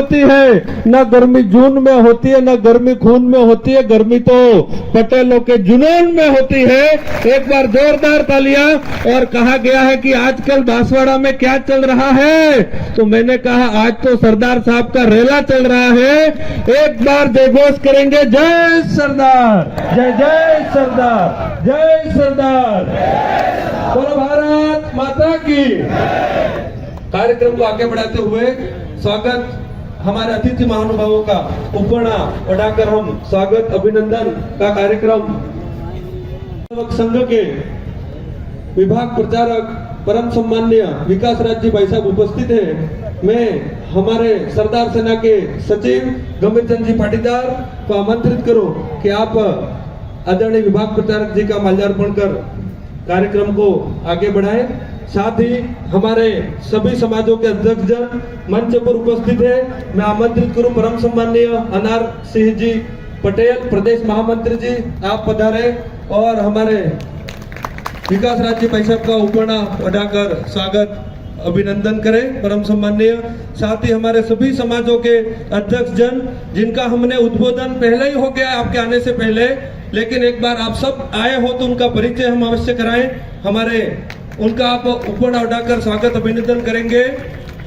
होती है, न गर्मी जून में होती है, न गर्मी खून में होती है, गर्मी तो पटेलों के जुनून में होती है। एक बार जोरदार तालियां। और कहा गया है कि आजकल बांसवाड़ा में क्या चल रहा है, तो मैंने कहा आज तो सरदार साहब का रेला चल रहा है। एक बार जयघोष करेंगे, जय सरदार, जय जय सरदार, जय सरदार, बोलो भारत माता की। कार्यक्रम को आगे बढ़ाते हुए स्वागत हमारे अतिथि महानुभावों का उपना पढ़ाकर हम स्वागत अभिनंदन का कार्यक्रम संघ के विभाग प्रचारक परम सम्माननीय विकास राज जी भाई साहब उपस्थित हैं। मैं हमारे सरदार सेना के सचिव गंभीर चंद जी पाटीदार को आमंत्रित करूं कि आप आदरणीय विभाग प्रचारक जी का माल्यार्पण कर कार्यक्रम को आगे बढ़ाएं। साथ ही हमारे सभी समाजों के अध्यक्ष जन मंच पर उपस्थित है। मैं आमंत्रित करूं परम सम्माननीय अनार सिंह जी पटेल प्रदेश महामंत्री जी, आप पधारे और हमारे विकास राज्य भाई साहब का उपना पढ़ाकर स्वागत अभिनंदन करें परम सम्माननीय। साथ ही हमारे सभी समाजों के अध्यक्ष जन जिनका हमने उद्बोधन पहले ही हो गया आपके आने से पहले, लेकिन एक बार आप सब आए हो तो उनका परिचय हम अवश्य कराएं। हमारे उनका आप उपना उठाकर स्वागत अभिनंदन करेंगे।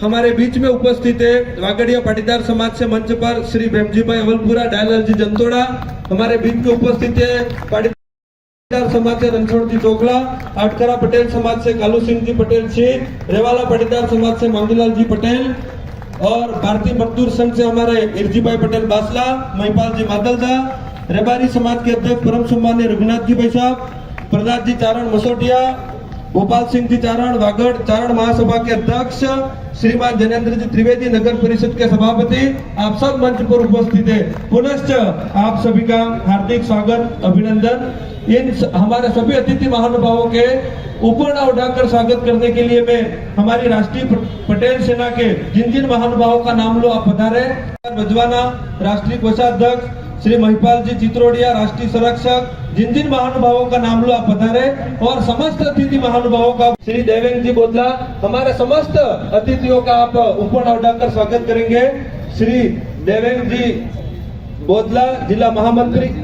हमारे बीच में उपस्थित है वागड़िया पाटीदार समाज से मंच पर श्री भेमजी भाई अवलपुरा, डायलाल जी जंतोड़ा। हमारे बीच में उपस्थित है पाटीदार समाज से रणछोड़ जी चोकला, आटकरा पटेल समाज से कालू सिंह जी पटेल शेख, रेवाला पाटीदार समाज से मांगीलाल जी पटेल और भारतीय मजदूर संघ से हमारे इर्जी भाई पटेल बासला, महिपाल जी मादलदा, रेबारी समाज के अध्यक्ष परम सम्मान्य रघुनाथ जी भाई साहब, प्रहलाद जी चारण मसोटिया, गोपाल सिंह जी चारण वागड़ चारण महासभा के अध्यक्ष श्रीमान जनेन्द्र जी त्रिवेदी नगर परिषद के सभापति, आप सब मंच पर उपस्थित है। पुनश्च आप सभी का हार्दिक स्वागत अभिनंदन। इन हमारे सभी अतिथि महानुभावों के उपना उठाकर स्वागत करने के लिए मैं हमारी राष्ट्रीय पटेल सेना के जिन जिन महानुभावों का नाम लो आप पधारे। बजवाना राष्ट्रीय कोषाध्यक्ष श्री महिपाल जी चित्रोड़िया राष्ट्रीय संरक्षक, जिन जिन महानुभावों का नाम लो आप पधारे और समस्त अतिथि महानुभावों का श्री देवेंद्र जी बोदला, हमारे समस्त अतिथियों का आप उपना उठाकर स्वागत करेंगे। श्री देवेंद्र जी बोदला जिला महामंत्री,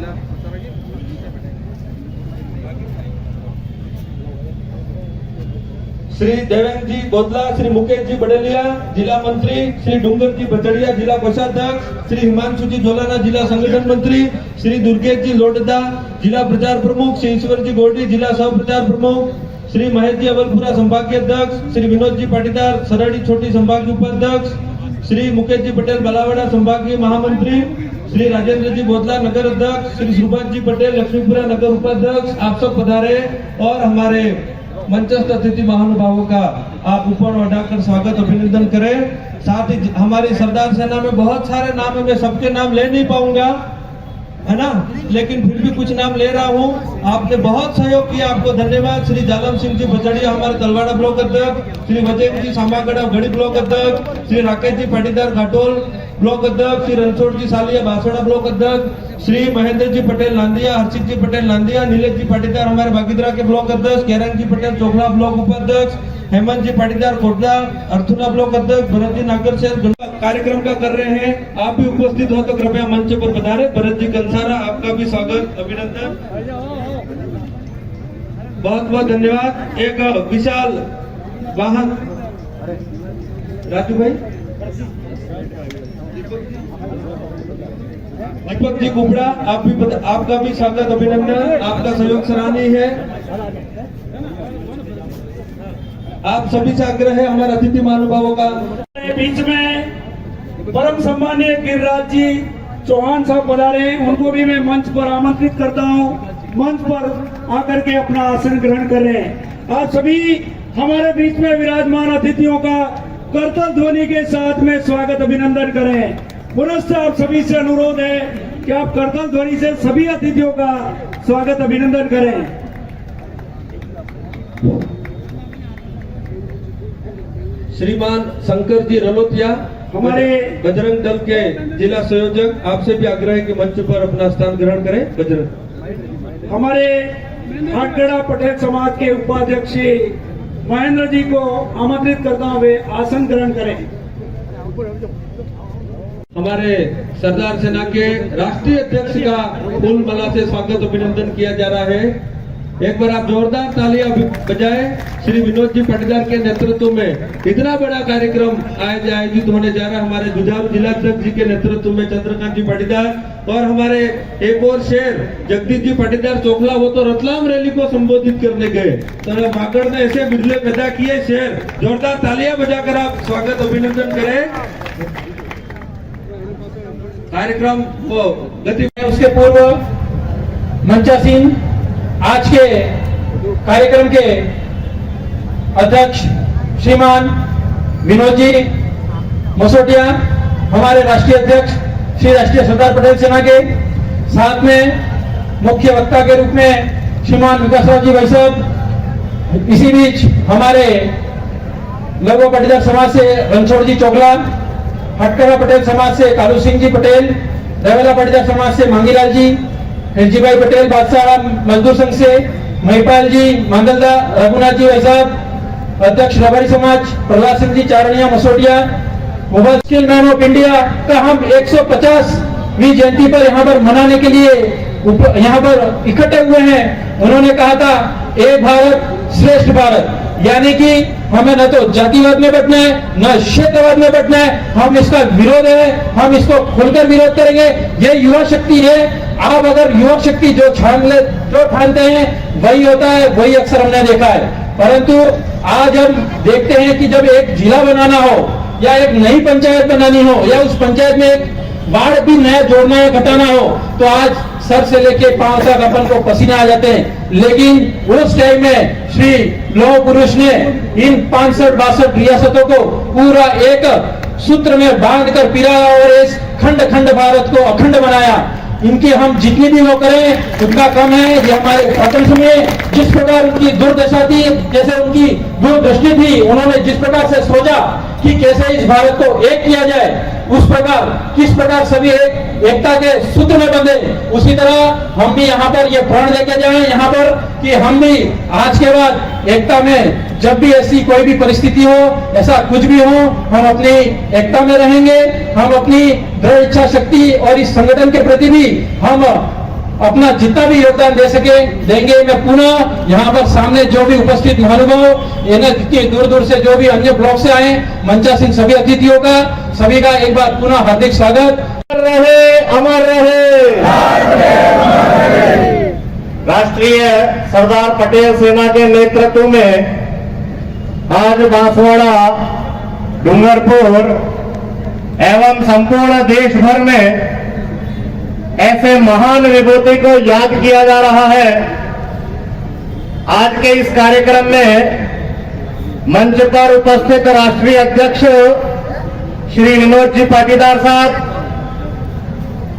श्री देवेंद्र जी बोदला, श्री मुकेश जी बड़ेलिया जिला मंत्री, श्री डूंगर जी बचड़िया जिला कोषाध्यक्ष, श्री हिमांशु जी जोलाना जिला संगठन मंत्री, श्री दुर्गेश जी लोडदा जिला प्रचार प्रमुख, श्री ईश्वर जी गोल्डी जिला सह प्रचार प्रमुख, श्री महेश जी अवलपुरा संभागीय अध्यक्ष, श्री विनोद जी पाटीदार सरड़ी छोटी संभागीय उपाध्यक्ष, श्री मुकेश जी पटेल बलावाड़ा संभागीय महामंत्री, श्री राजेंद्र जी बोदला नगर अध्यक्ष, श्री सुभाष जी पटेल लक्ष्मीपुरा नगर उपाध्यक्ष, आप सब पधारे और हमारे मंचस्थ अतिथि महानुभावों का आप उपना उठाकर स्वागत अभिनंदन करें। साथ ही हमारी सरदार सेना में बहुत सारे नाम है, मैं सबके नाम ले नहीं पाऊंगा है ना, लेकिन फिर भी कुछ नाम ले रहा हूँ। आपने बहुत सहयोग किया, आपको धन्यवाद। श्री जालम सिंह जी बचड़िया हमारे तलवाड़ा ब्लॉक अध्यक्ष, श्री वजेंद्र जी सांबागढ़ गढ़ी ब्लॉक अध्यक्ष, श्री राकेश जी पाटीदार घाटोल ब्लॉक अध्यक्ष, श्री रणछोड़ जी सालिया बासोड़ा ब्लॉक अध्यक्ष, श्री महेंद्र जी पटेल नांदिया, हर्षित जी पटेल नांदिया, नीलेश जी पाटीदार हमारे बागीदरा के ब्लॉक अध्यक्ष, केरंग जी पटेल चोखला ब्लॉक उपाध्यक्ष, हेमंत जी पाटीदार कोटला अर्थुना ब्लॉक अध्यक्ष, भरत जी नागर से कार्यक्रम का कर रहे हैं। आप भी उपस्थित हो तो कृपया मंच पर पधारे। भरत जी कंसारा, आपका भी स्वागत अभिनंदन, बहुत बहुत धन्यवाद। एक विशाल वाहन राजू भाई, दीपक जी कुबड़ा, आपका भी स्वागत अभिनंदन, आपका सहयोग सराहनीय है। आप सभी से आग्रह है हमारे अतिथि महानुभावों का। बीच में परम सम्मानीय गिरिराज जी चौहान साहब पधारे, उनको भी मैं मंच पर आमंत्रित करता हूं, मंच पर आकर के अपना आसन ग्रहण करें। आप सभी हमारे बीच में विराजमान अतिथियों का करतल ध्वनि के साथ में स्वागत अभिनंदन करें। पुनश्च आप सभी से अनुरोध है कि आप करतल ध्वनि से सभी अतिथियों का स्वागत अभिनंदन करें। श्रीमान शंकर जी रलोतिया हमारे बजरंग दल के जिला संयोजक, आपसे भी आग्रह है कि मंच पर अपना स्थान ग्रहण करें। बजरंग हमारे आटगड़ा पटेल समाज के उपाध्यक्ष महेंद्र जी को आमंत्रित करता हुए आसन ग्रहण करें। हमारे सरदार सेना के राष्ट्रीय अध्यक्ष का फूल माला से स्वागत अभिनंदन किया जा रहा है। एक बार आप जोरदार तालियां बजाएं। श्री विनोद जी पाटीदार के नेतृत्व में इतना बड़ा कार्यक्रम आयोजित होने जा रहा है। हमारे जुझारू जिलाध्यक्ष जी के नेतृत्व में चंद्रकांत जी पाटीदार और हमारे एक और शेर जगदीश जी पाटीदार चोखला, वो तो रतलाम रैली को संबोधित करने गए, तो माकड़ ने ऐसे बिजले पैदा किए। शेर जोरदार तालियां बजाकर आप स्वागत अभिनंदन करें। कार्यक्रम को गति उसके पूर्व मंचासीन आज के कार्यक्रम के अध्यक्ष श्रीमान विनोद जी मसोटिया, हमारे राष्ट्रीय अध्यक्ष श्री राष्ट्रीय सरदार पटेल सेना के, साथ में मुख्य वक्ता के रूप में श्रीमान विकासराव जी भाई साहब, इसी बीच हमारे लघु पाटीदार समाज से रणछोड़ जी चोगला, हटकरा पटेल समाज से कालू सिंह जी पटेल, रेवेला पाटीदार समाज से मांगीलाल जी, हिरजी भाई पटेल बादशाह मजदूर संघ से महिपाल जी मांगलदा, रघुनाथ जी भाई साहब अध्यक्ष रबारी समाज, Prahlad Singh ji Charaniya Masotiya, mobile skill man of India का हम 150वीं जयंती पर यहाँ पर मनाने के लिए यहाँ पर इकट्ठे हुए हैं। उन्होंने कहा था एक भारत श्रेष्ठ भारत, यानी कि हमें न तो जातिवाद में बैठना है, न क्षेत्रवाद में बैठना है। हम इसका विरोध है, हम इसको खुलकर विरोध करेंगे। ये युवा शक्ति है। आप अगर युवा शक्ति जो ठानते हैं वही होता है, वही अक्सर हमने देखा है। परंतु आज हम देखते हैं कि जब एक जिला बनाना हो या एक नई पंचायत बनानी हो या उस पंचायत में एक वार्ड भी नया जोड़ना या घटाना हो, तो आज सर से लेके पांव तक अपन को पसीना आ जाते हैं। लेकिन उस टाइम में श्री लौह पुरुष ने इन 65-62 रियासतों को पूरा एक सूत्र में बांधकर पिराया और इस खंड खंड भारत को अखंड बनाया। इनकी हम जितनी भी वो करें उतना कम है। ये हमारे स्वतंत्र में जिस प्रकार उनकी दुर्दशा थी, जैसे उनकी दूरदृष्टि थी, उन्होंने जिस प्रकार से सोचा कि कैसे इस भारत को एक किया जाए, उस प्रकार किस प्रकार सभी एकता के सूत्र में बंधे, उसी तरह हम भी यहाँ पर ये प्रण लेके जाएं यहाँ पर कि हम भी आज के बाद एकता में जब भी ऐसी कोई भी परिस्थिति हो, ऐसा कुछ भी हो, हम अपनी एकता में रहेंगे। हम अपनी दृढ़ इच्छा शक्ति और इस संगठन के प्रति भी हम अपना जितना भी योगदान दे सके देंगे। मैं पुनः यहाँ पर सामने जो भी उपस्थित महानुभाव, इतनी दूर दूर से जो भी अन्य ब्लॉक से आए, मंचासीन सभी अतिथियों का, सभी का एक बार पुनः हार्दिक स्वागत। रहे अमर रहे। राष्ट्रीय सरदार पटेल सेना के नेतृत्व में आज बांसवाड़ा, डूंगरपुर एवं संपूर्ण देश भर में ऐसे महान विभूति को याद किया जा रहा है। आज के इस कार्यक्रम में मंच पर उपस्थित राष्ट्रीय अध्यक्ष श्री विनोद जी पाटीदार साहब,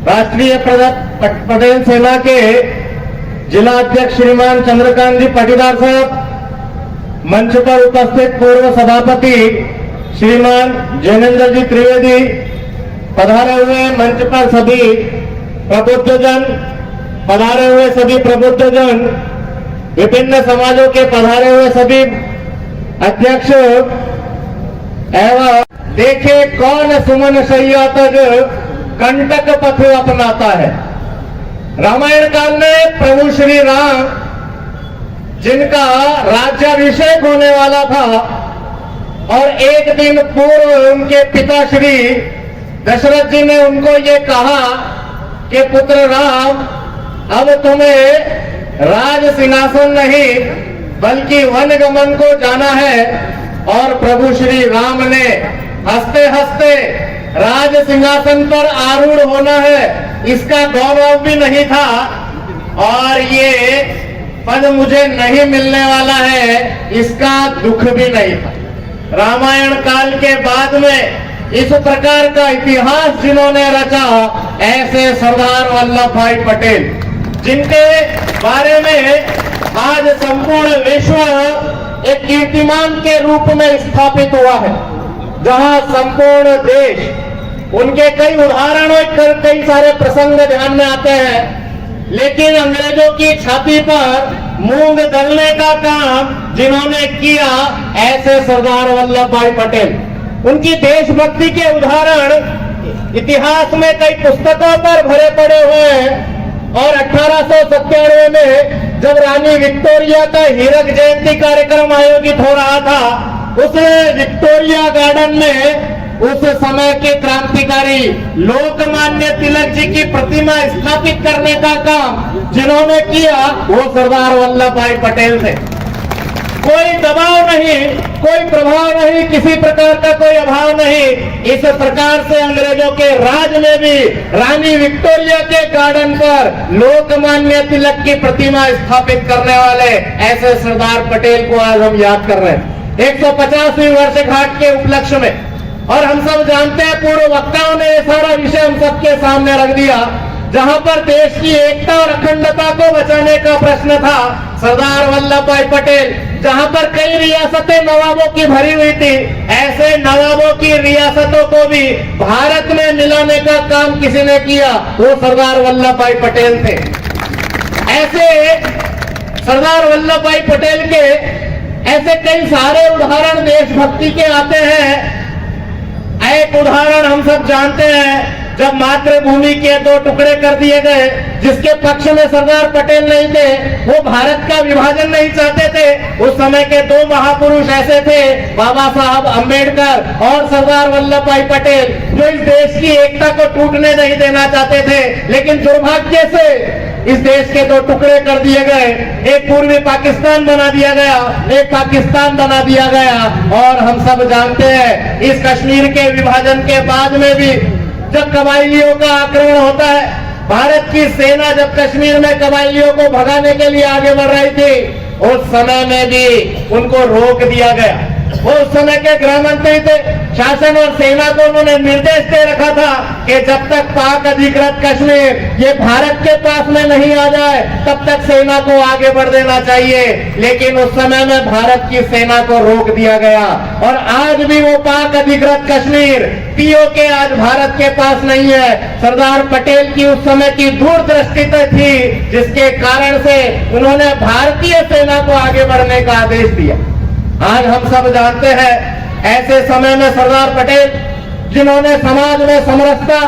राष्ट्रीय पटेल सेना के जिला अध्यक्ष श्रीमान चंद्रकांत जी पाटीदार साहब, मंच पर उपस्थित पूर्व सभापति श्रीमान जैनेन्द्र जी त्रिवेदी, पधारे हुए मंच पर सभी प्रबुद्धजन, पधारे हुए सभी प्रबुद्धजन, विभिन्न समाजों के पधारे हुए सभी अध्यक्ष एवं देखे कौन सुमन शैया तक कंटक पथ अपनाता है। रामायण काल में प्रभु श्री राम जिनका राज्याभिषेक होने वाला था और एक दिन पूर्व उनके पिता श्री दशरथ जी ने उनको ये कहा कि पुत्र राम, अब तुम्हें राज सिंहासन नहीं बल्कि वन गमन को जाना है। और प्रभु श्री राम ने हंसते हंसते राज सिंहासन पर आरूढ़ होना है, इसका गौरव भी नहीं था और ये पद मुझे नहीं मिलने वाला है, इसका दुख भी नहीं था। रामायण काल के बाद में इस प्रकार का इतिहास जिन्होंने रचा, ऐसे सरदार वल्लभ भाई पटेल, जिनके बारे में आज संपूर्ण विश्व एक कीर्तिमान के रूप में स्थापित हुआ है, जहां संपूर्ण देश उनके कई उदाहरण और कई सारे प्रसंग ध्यान में आते हैं। लेकिन अंग्रेजों की छाती पर मूंग दलने का काम जिन्होंने किया, ऐसे सरदार वल्लभ भाई पटेल, उनकी देशभक्ति के उदाहरण इतिहास में कई पुस्तकों पर भरे पड़े हुए हैं और 1897 में जब रानी विक्टोरिया का हीरक जयंती कार्यक्रम आयोजित हो रहा था, उस विक्टोरिया गार्डन में उस समय के क्रांतिकारी लोकमान्य तिलक जी की प्रतिमा स्थापित करने का काम जिन्होंने किया वो सरदार वल्लभ भाई पटेल थे। कोई दबाव नहीं, कोई प्रभाव नहीं, किसी प्रकार का कोई अभाव नहीं। इस प्रकार से अंग्रेजों के राज में भी रानी विक्टोरिया के गार्डन पर लोकमान्य तिलक की प्रतिमा स्थापित करने वाले ऐसे सरदार पटेल को आज हम याद कर रहे हैं 150वीं वर्षगांठ के उपलक्ष्य में। और हम सब जानते हैं, पूर्व वक्ताओं ने ये सारा विषय हम सबके सामने रख दिया। जहां पर देश की एकता और अखंडता को बचाने का प्रश्न था, सरदार वल्लभ भाई पटेल, जहां पर कई रियासतें नवाबों की भरी हुई थी, ऐसे नवाबों की रियासतों को भी भारत में मिलाने का काम किसी ने किया, वो सरदार वल्लभ भाई पटेल थे। ऐसे सरदार वल्लभ भाई पटेल के ऐसे कई सारे उदाहरण देशभक्ति के आते हैं। एक उदाहरण हम सब जानते हैं, जब मातृभूमि के 2 टुकड़े कर दिए गए, जिसके पक्ष में सरदार पटेल नहीं थे, वो भारत का विभाजन नहीं चाहते थे। उस समय के 2 महापुरुष ऐसे थे, बाबा साहब अम्बेडकर और सरदार वल्लभ भाई पटेल, जो इस देश की एकता को टूटने नहीं देना चाहते थे। लेकिन दुर्भाग्य से इस देश के 2 टुकड़े कर दिए गए, एक पूर्वी पाकिस्तान बना दिया गया, एक पाकिस्तान बना दिया गया। और हम सब जानते हैं, इस कश्मीर के विभाजन के बाद में भी जब कबायलियों का आक्रमण होता है, भारत की सेना जब कश्मीर में कबायलियों को भगाने के लिए आगे बढ़ रही थी, उस समय में भी उनको रोक दिया गया। वो उस समय के गृह मंत्री थे, शासन और सेना को उन्होंने निर्देश दे रखा था कि जब तक पाक अधिकृत कश्मीर ये भारत के पास में नहीं आ जाए, तब तक सेना को आगे बढ़ देना चाहिए। लेकिन उस समय में भारत की सेना को रोक दिया गया और आज भी वो पाक अधिकृत कश्मीर पीओके आज भारत के पास नहीं है। सरदार पटेल की उस समय की दूरदृष्टि थी, जिसके कारण से उन्होंने भारतीय सेना को आगे बढ़ने का आदेश दिया। आज हम सब जानते हैं, ऐसे समय में सरदार पटेल, जिन्होंने समाज में समरसता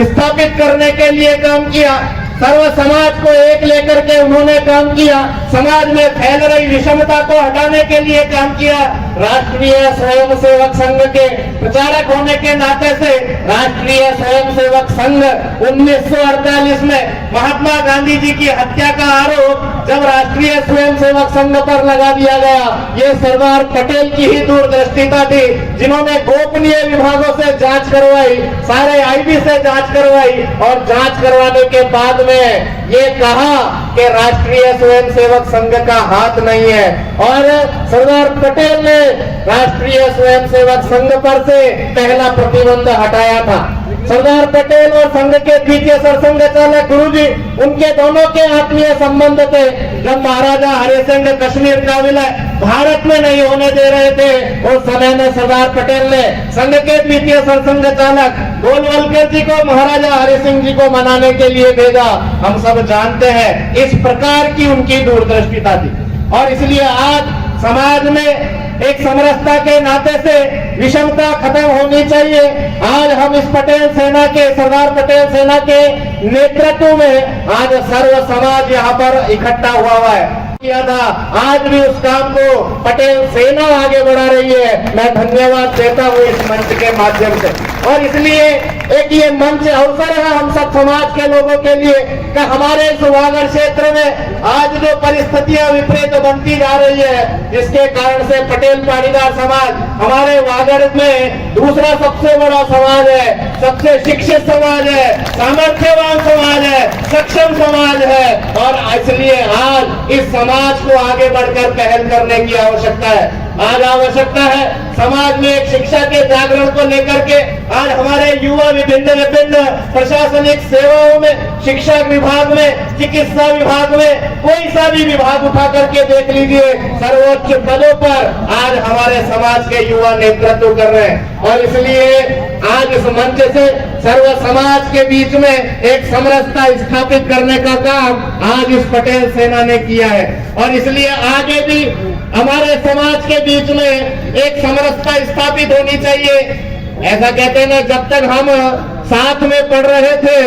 स्थापित करने के लिए काम किया, सर्व समाज को एक लेकर के उन्होंने काम किया, समाज में फैल रही विषमता को हटाने के लिए काम किया। राष्ट्रीय स्वयंसेवक संघ के प्रचारक होने के नाते से राष्ट्रीय स्वयंसेवक संघ 1948 में महात्मा गांधी जी की हत्या का आरोप जब राष्ट्रीय स्वयंसेवक संघ पर लगा दिया गया, ये सरदार पटेल की ही दूरदृष्टिता थी, जिन्होंने गोपनीय विभागों से जांच करवाई, सारे आईबी से जांच करवाई और जांच करवाने के बाद में ये कहा कि राष्ट्रीय स्वयंसेवक संघ का हाथ नहीं है। और सरदार पटेल ने राष्ट्रीय स्वयंसेवक संघ पर से पहला प्रतिबंध हटाया था। सरदार पटेल और संघ के द्वितीय सरसंघ चालक गुरुजी, उनके दोनों के आत्मीय संबंध थे। जब महाराजा हरि सिंह कश्मीर का विलय भारत में नहीं होने दे रहे थे, उस समय में सरदार पटेल ने संघ के द्वितीय सरसंघ चालक गोलवलकर जी को महाराजा हरि सिंह जी को मनाने के लिए भेजा। हम सब जानते हैं, इस प्रकार की उनकी दूरदृष्टिता थी। और इसलिए आज समाज में एक समरसता के नाते से विषमता खत्म होनी चाहिए। आज हम इस पटेल सेना के, सरदार पटेल सेना के नेतृत्व में आज सर्व समाज यहाँ पर इकट्ठा हुआ है किया था। आज भी उस काम को पटेल सेना आगे बढ़ा रही है। मैं धन्यवाद देता हूँ इस मंच के माध्यम से। और इसलिए एक ये मंच अवसर है हम सब समाज के लोगों के लिए कि हमारे इस वागड़ क्षेत्र में आज जो परिस्थितियां विपरीत बनती जा रही है, जिसके कारण से पटेल पाटीदार समाज हमारे वागड़ में दूसरा सबसे बड़ा समाज है, सबसे शिक्षित समाज है, सामर्थ्यवान समाज है, सक्षम समाज है। और इसलिए आज इस समाज को आगे बढ़कर पहल करने की आवश्यकता है। आज आवश्यकता है समाज में एक शिक्षा के जागरण को लेकर के आज हमारे युवा विभिन्न विभिन्न प्रशासनिक सेवाओं में, शिक्षा विभाग में, चिकित्सा विभाग में, कोई सा भी विभाग उठा करके देख लीजिए, सर्वोच्च पदों पर आज हमारे समाज के युवा नेतृत्व कर रहे हैं। और इसलिए आज इस मंच से सर्व समाज के बीच में एक समरसता स्थापित करने का काम आज इस पटेल सेना ने किया है। और इसलिए आगे भी हमारे समाज के बीच में एक समरसता स्थापित होनी चाहिए। ऐसा कहते हैं ना, जब तक हम साथ में पढ़ रहे थे,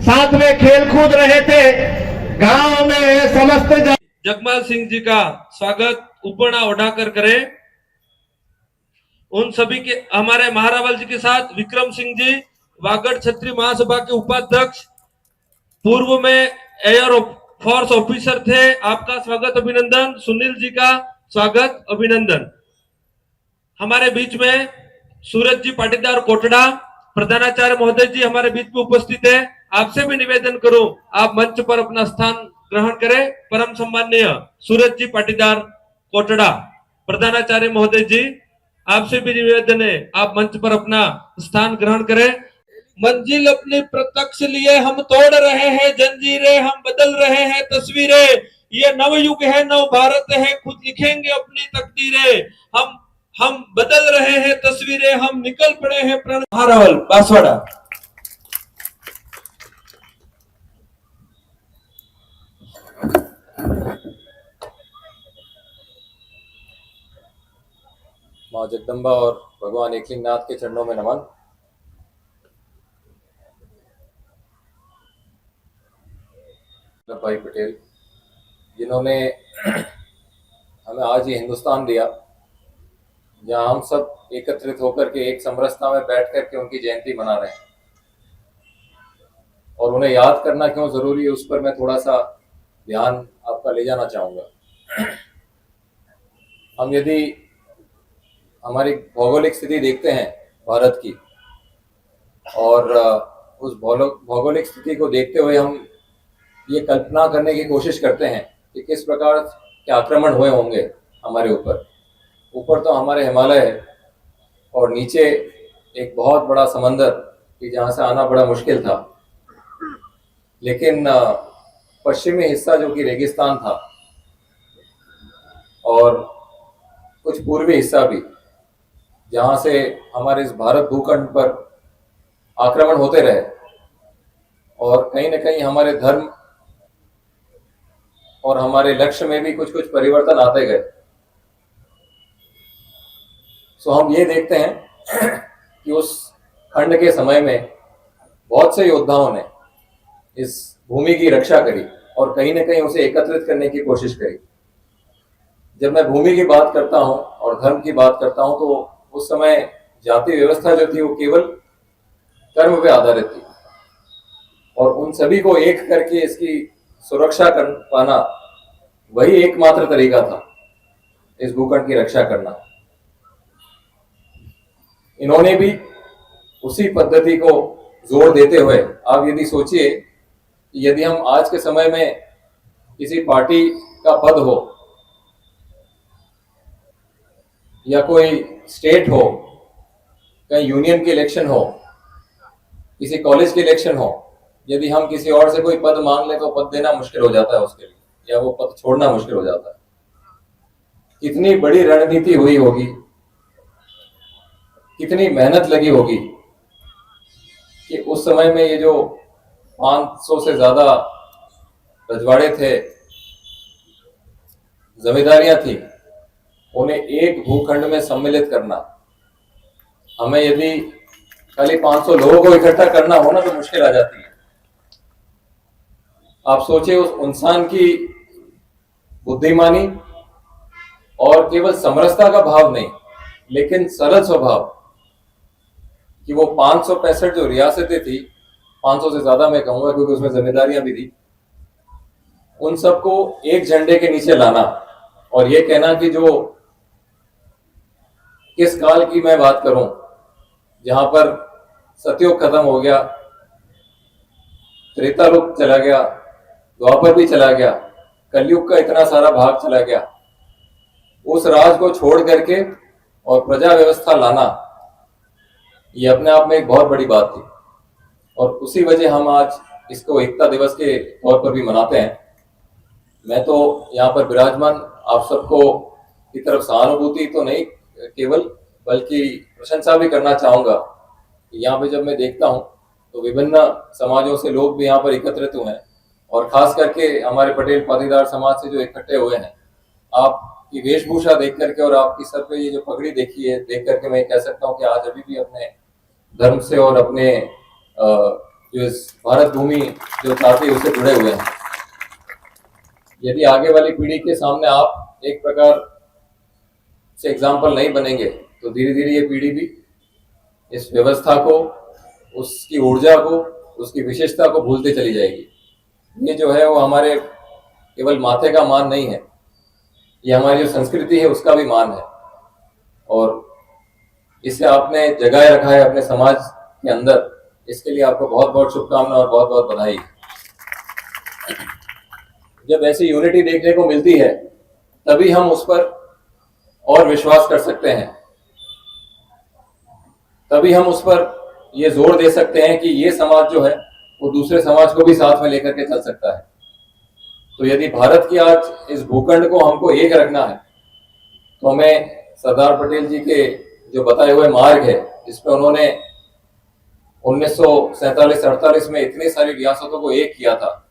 साथ में खेल कूद रहे थे। गांव में समस्त जगमाल सिंह जी का स्वागत उपना उठाकर करें। उन सभी के हमारे महारावल जी के साथ विक्रम सिंह जी, वागड़ क्षत्रिय महासभा के उपाध्यक्ष, पूर्व में एयर फोर्स ऑफिसर थे, आपका स्वागत अभिनंदन। सुनील जी का स्वागत अभिनंदन। हमारे बीच में सूरज जी पाटीदार कोटड़ा प्रधानाचार्य महोदय जी हमारे बीच में उपस्थित है। आपसे भी निवेदन करूं, आप मंच पर अपना स्थान ग्रहण करें। परम सम्माननीय सूरज जी पाटीदार कोटड़ा प्रधानाचार्य महोदय जी, आपसे भी निवेदन है, आप मंच पर अपना स्थान ग्रहण करें। मंजिल अपनी प्रत्यक्ष लिए हम तोड़ रहे हैं जंजीरें, हम बदल रहे हैं तस्वीरें। ये नव युग है, नव भारत है, खुद लिखेंगे अपनी तकदीरें। हम बदल रहे हैं तस्वीरें, हम निकल पड़े हैं प्रण। महारावल बांसवाड़ा। माँ जगदम्बा और भगवान एकलिंगनाथ के चरणों में नमन। भाई पटेल जिन्होंने हमें आज ये हिंदुस्तान दिया, जहां हम सब एकत्रित होकर के एक समरसता में बैठ कर के उनकी जयंती मना रहे हैं, और उन्हें याद करना क्यों जरूरी है उस पर मैं थोड़ा सा ध्यान आपका ले जाना चाहूँगा। हम यदि हमारी भौगोलिक स्थिति देखते हैं भारत की, और उस भौगोलिक स्थिति को देखते हुए हम ये कल्पना करने की कोशिश करते हैं कि किस प्रकार के आक्रमण हुए होंगे हमारे ऊपर। ऊपर तो हमारे हिमालय है, और नीचे एक बहुत बड़ा समंदर कि जहाँ से आना बड़ा मुश्किल था। लेकिन पश्चिमी हिस्सा जो कि रेगिस्तान था, और कुछ पूर्वी हिस्सा भी, जहाँ से हमारे इस भारत भूखंड पर आक्रमण होते रहे, और कहीं न कहीं हमारे धर्म और हमारे लक्ष्य में भी कुछ कुछ परिवर्तन आते गए। सो हम ये देखते हैं कि उस खंड के समय में बहुत से योद्धाओं ने इस भूमि की रक्षा करी और कहीं न कहीं उसे एकत्रित करने की कोशिश करी। जब मैं भूमि की बात करता हूं और धर्म की बात करता हूं, तो उस समय जाति व्यवस्था जो थी वो केवल कर्म पे आधारित थी, और उन सभी को एक करके इसकी सुरक्षा कर पाना वही एकमात्र तरीका था इस भूखंड की रक्षा करना। इन्होंने भी उसी पद्धति को जोर देते हुए, आप यदि सोचिए कि यदि हम आज के समय में किसी पार्टी का पद हो या कोई स्टेट हो, कहीं यूनियन के इलेक्शन हो, किसी कॉलेज के इलेक्शन हो, यदि हम किसी और से कोई पद मांग लें तो पद देना मुश्किल हो जाता है उसके लिए, या वो पद छोड़ना मुश्किल हो जाता है। कितनी बड़ी रणनीति हुई होगी, कितनी मेहनत लगी होगी कि उस समय में ये जो 500 से ज्यादा रजवाड़े थे, जमींदारियां थी, उन्हें एक भूखंड में सम्मिलित करना। हमें यदि खाली 500 लोगों को इकट्ठा करना हो ना तो मुश्किल आ जाती है। आप सोचिए उस इंसान की बुद्धिमानी और केवल समरसता का भाव नहीं, लेकिन सरल स्वभाव, कि वो 565 जो रियासतें थी, 500 से ज्यादा मैं कहूंगा क्योंकि उसमें जिम्मेदारियां भी थी, उन सबको एक झंडे के नीचे लाना और ये कहना कि जो किस काल की मैं बात करूं, जहां पर सतयुग खत्म हो गया, त्रेता युग चला गया, द्वापर भी चला गया, कलयुग का इतना सारा भाग चला गया, उस राज को छोड़ करके और प्रजा व्यवस्था लाना, ये अपने आप में एक बहुत बड़ी बात थी। और उसी वजह हम आज इसको एकता दिवस के तौर पर भी मनाते हैं। मैं तो यहाँ पर विराजमान आप सबको की तरफ सहानुभूति तो नहीं केवल, बल्कि प्रशंसा भी करना चाहूंगा। यहाँ पे जब मैं देखता हूँ तो विभिन्न समाजों से लोग भी यहाँ पर एकत्रित हुए हैं, और खास करके हमारे पटेल पाटीदार समाज से जो इकट्ठे हुए हैं, आपकी वेशभूषा देख करके और आपकी सर पे ये जो पगड़ी देखी है देख करके मैं कह सकता हूँ कि आज अभी भी अपने धर्म से और अपने जो इस भारत भूमि जो चाहते हैं उससे जुड़े हुए हैं। यदि आगे वाली पीढ़ी के सामने आप एक प्रकार से एग्जाम्पल नहीं बनेंगे तो धीरे धीरे ये पीढ़ी भी इस व्यवस्था को, उसकी ऊर्जा को, उसकी विशेषता को भूलते चली जाएगी। ये जो है वो हमारे केवल माथे का मान नहीं है, ये हमारी जो संस्कृति है उसका भी मान है, और इसे आपने जगाए रखा है अपने समाज के अंदर। इसके लिए आपको बहुत बहुत शुभकामनाएं और बहुत बहुत बधाई। जब ऐसी यूनिटी देखने को मिलती है तभी हम उस पर और विश्वास कर सकते हैं, तभी हम उस पर ये जोर दे सकते हैं कि ये समाज जो है वो दूसरे समाज को भी साथ में लेकर के चल सकता है। तो यदि भारत की आज इस भूखंड को हमको एक रखना है तो हमें सरदार पटेल जी के जो बताए हुए मार्ग है, जिसमें उन्होंने 1947-48 में इतनी सारी रियासतों को एक किया था,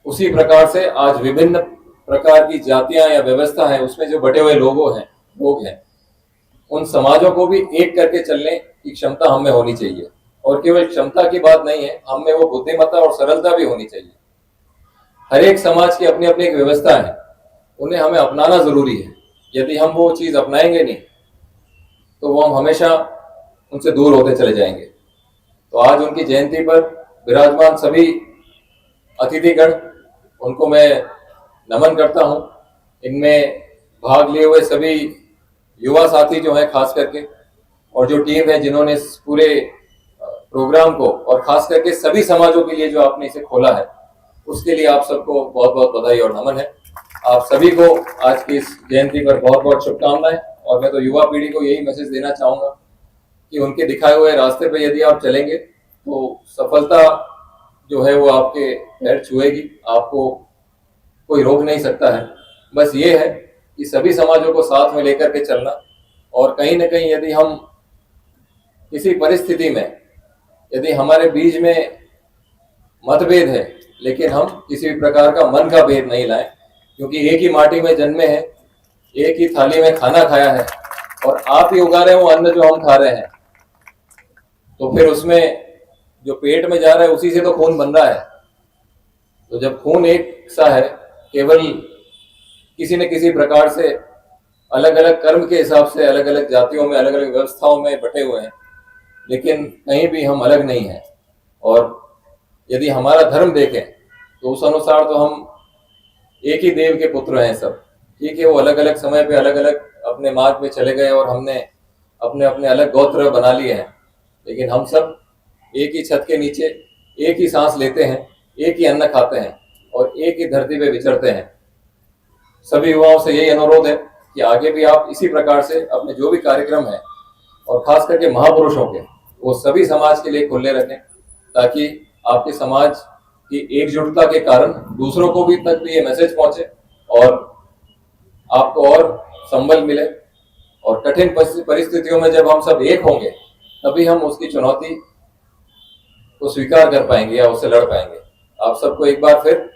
उसी प्रकार से आज विभिन्न प्रकार की जातियां या व्यवस्था है उसमें जो बटे हुए लोग हैं, उन समाजों को भी एक करके चलने की क्षमता हमें होनी चाहिए। और केवल क्षमता की बात नहीं है, हमें वो बुद्धिमत्ता और सरलता भी होनी चाहिए। हर एक समाज की अपनी अपनी एक व्यवस्था है, उन्हें हमें अपनाना जरूरी है। यदि हम वो चीज अपनाएंगे नहीं तो वो हम हमेशा उनसे दूर होते चले जाएंगे। तो आज उनकी जयंती पर विराजमान सभी अतिथिगण, उनको मैं नमन करता हूं। इनमें भाग लिए हुए सभी युवा साथी जो हैं खास करके, और जो टीम है जिन्होंने इस पूरे प्रोग्राम को और खास करके सभी समाजों के लिए जो आपने इसे खोला है, उसके लिए आप सबको बहुत बहुत बधाई और नमन है। आप सभी को आज की इस जयंती पर बहुत बहुत शुभकामनाएं। और मैं तो युवा पीढ़ी को यही मैसेज देना चाहूंगा कि उनके दिखाए हुए रास्ते पर यदि आप चलेंगे तो सफलता जो है वो आपके पैर छुएगी, आपको कोई रोक नहीं सकता है। बस ये है कि सभी समाजों को साथ में लेकर के चलना, और कहीं ना कहीं यदि हम किसी परिस्थिति में, यदि हमारे बीच में मतभेद है, लेकिन हम किसी भी प्रकार का मन का भेद नहीं लाएं, क्योंकि एक ही माटी में जन्मे हैं, एक ही थाली में खाना खाया है, और आप ही उगा रहे हैं वो अन्न जो हम खा रहे हैं, तो फिर उसमें जो पेट में जा रहा है उसी से तो खून बन रहा है। तो जब खून एक सा है, केवल किसी न किसी प्रकार से अलग अलग कर्म के हिसाब से अलग अलग जातियों में, अलग अलग व्यवस्थाओं में बटे हुए हैं, लेकिन कहीं भी हम अलग नहीं हैं। और यदि हमारा धर्म देखें तो उस अनुसार तो हम एक ही देव के पुत्र हैं सब। ठीक है, वो अलग अलग समय पे अलग अलग अपने मार्ग पे चले गए और हमने अपने अपने अलग गोत्र बना लिए हैं, लेकिन हम सब एक ही छत के नीचे एक ही सांस लेते हैं, एक ही अन्न खाते हैं और एक ही धरती पे विचरते हैं। सभी युवाओं से यही अनुरोध है कि आगे भी आप इसी प्रकार से अपने जो भी कार्यक्रम है, और खास करके महापुरुषों के, वो सभी समाज के लिए खुले रखें, ताकि आपके समाज की एकजुटता के कारण दूसरों को भी तक भी ये मैसेज पहुंचे और आपको और संबल मिले। और कठिन परिस्थितियों में जब हम सब एक होंगे तभी हम उसकी चुनौती को स्वीकार कर पाएंगे या उससे लड़ पाएंगे। आप सबको एक बार फिर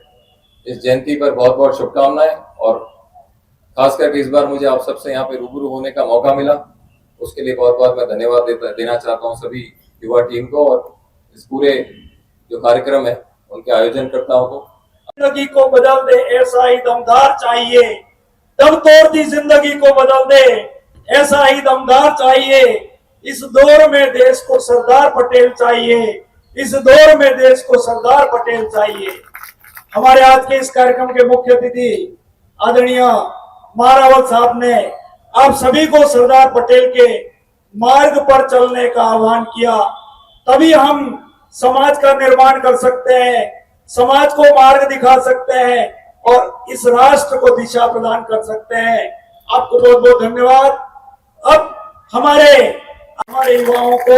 इस जयंती पर बहुत बहुत शुभकामनाएं, और खास करके इस बार मुझे आप सबसे यहाँ पे रूबरू होने का मौका मिला, उसके लिए बहुत बहुत मैं धन्यवाद देना चाहता हूँ सभी युवा टीम को और इस पूरे जो कार्यक्रम है उनके आयोजनकर्ताओं को। जिंदगी को बदल दे ऐसा ही दमदार चाहिए, दम तोड़ती जिंदगी को बदल दे ऐसा ही दमदार चाहिए। इस दौर में देश को सरदार पटेल चाहिए, इस दौर में देश को सरदार पटेल चाहिए। हमारे आज के इस कार्यक्रम के मुख्य अतिथि आदरणीय महारावल साहब ने आप सभी को सरदार पटेल के मार्ग पर चलने का आह्वान किया, तभी हम समाज का निर्माण कर सकते हैं, समाज को मार्ग दिखा सकते हैं और इस राष्ट्र को दिशा प्रदान कर सकते हैं। आपको बहुत बहुत धन्यवाद। अब हमारे युवाओं को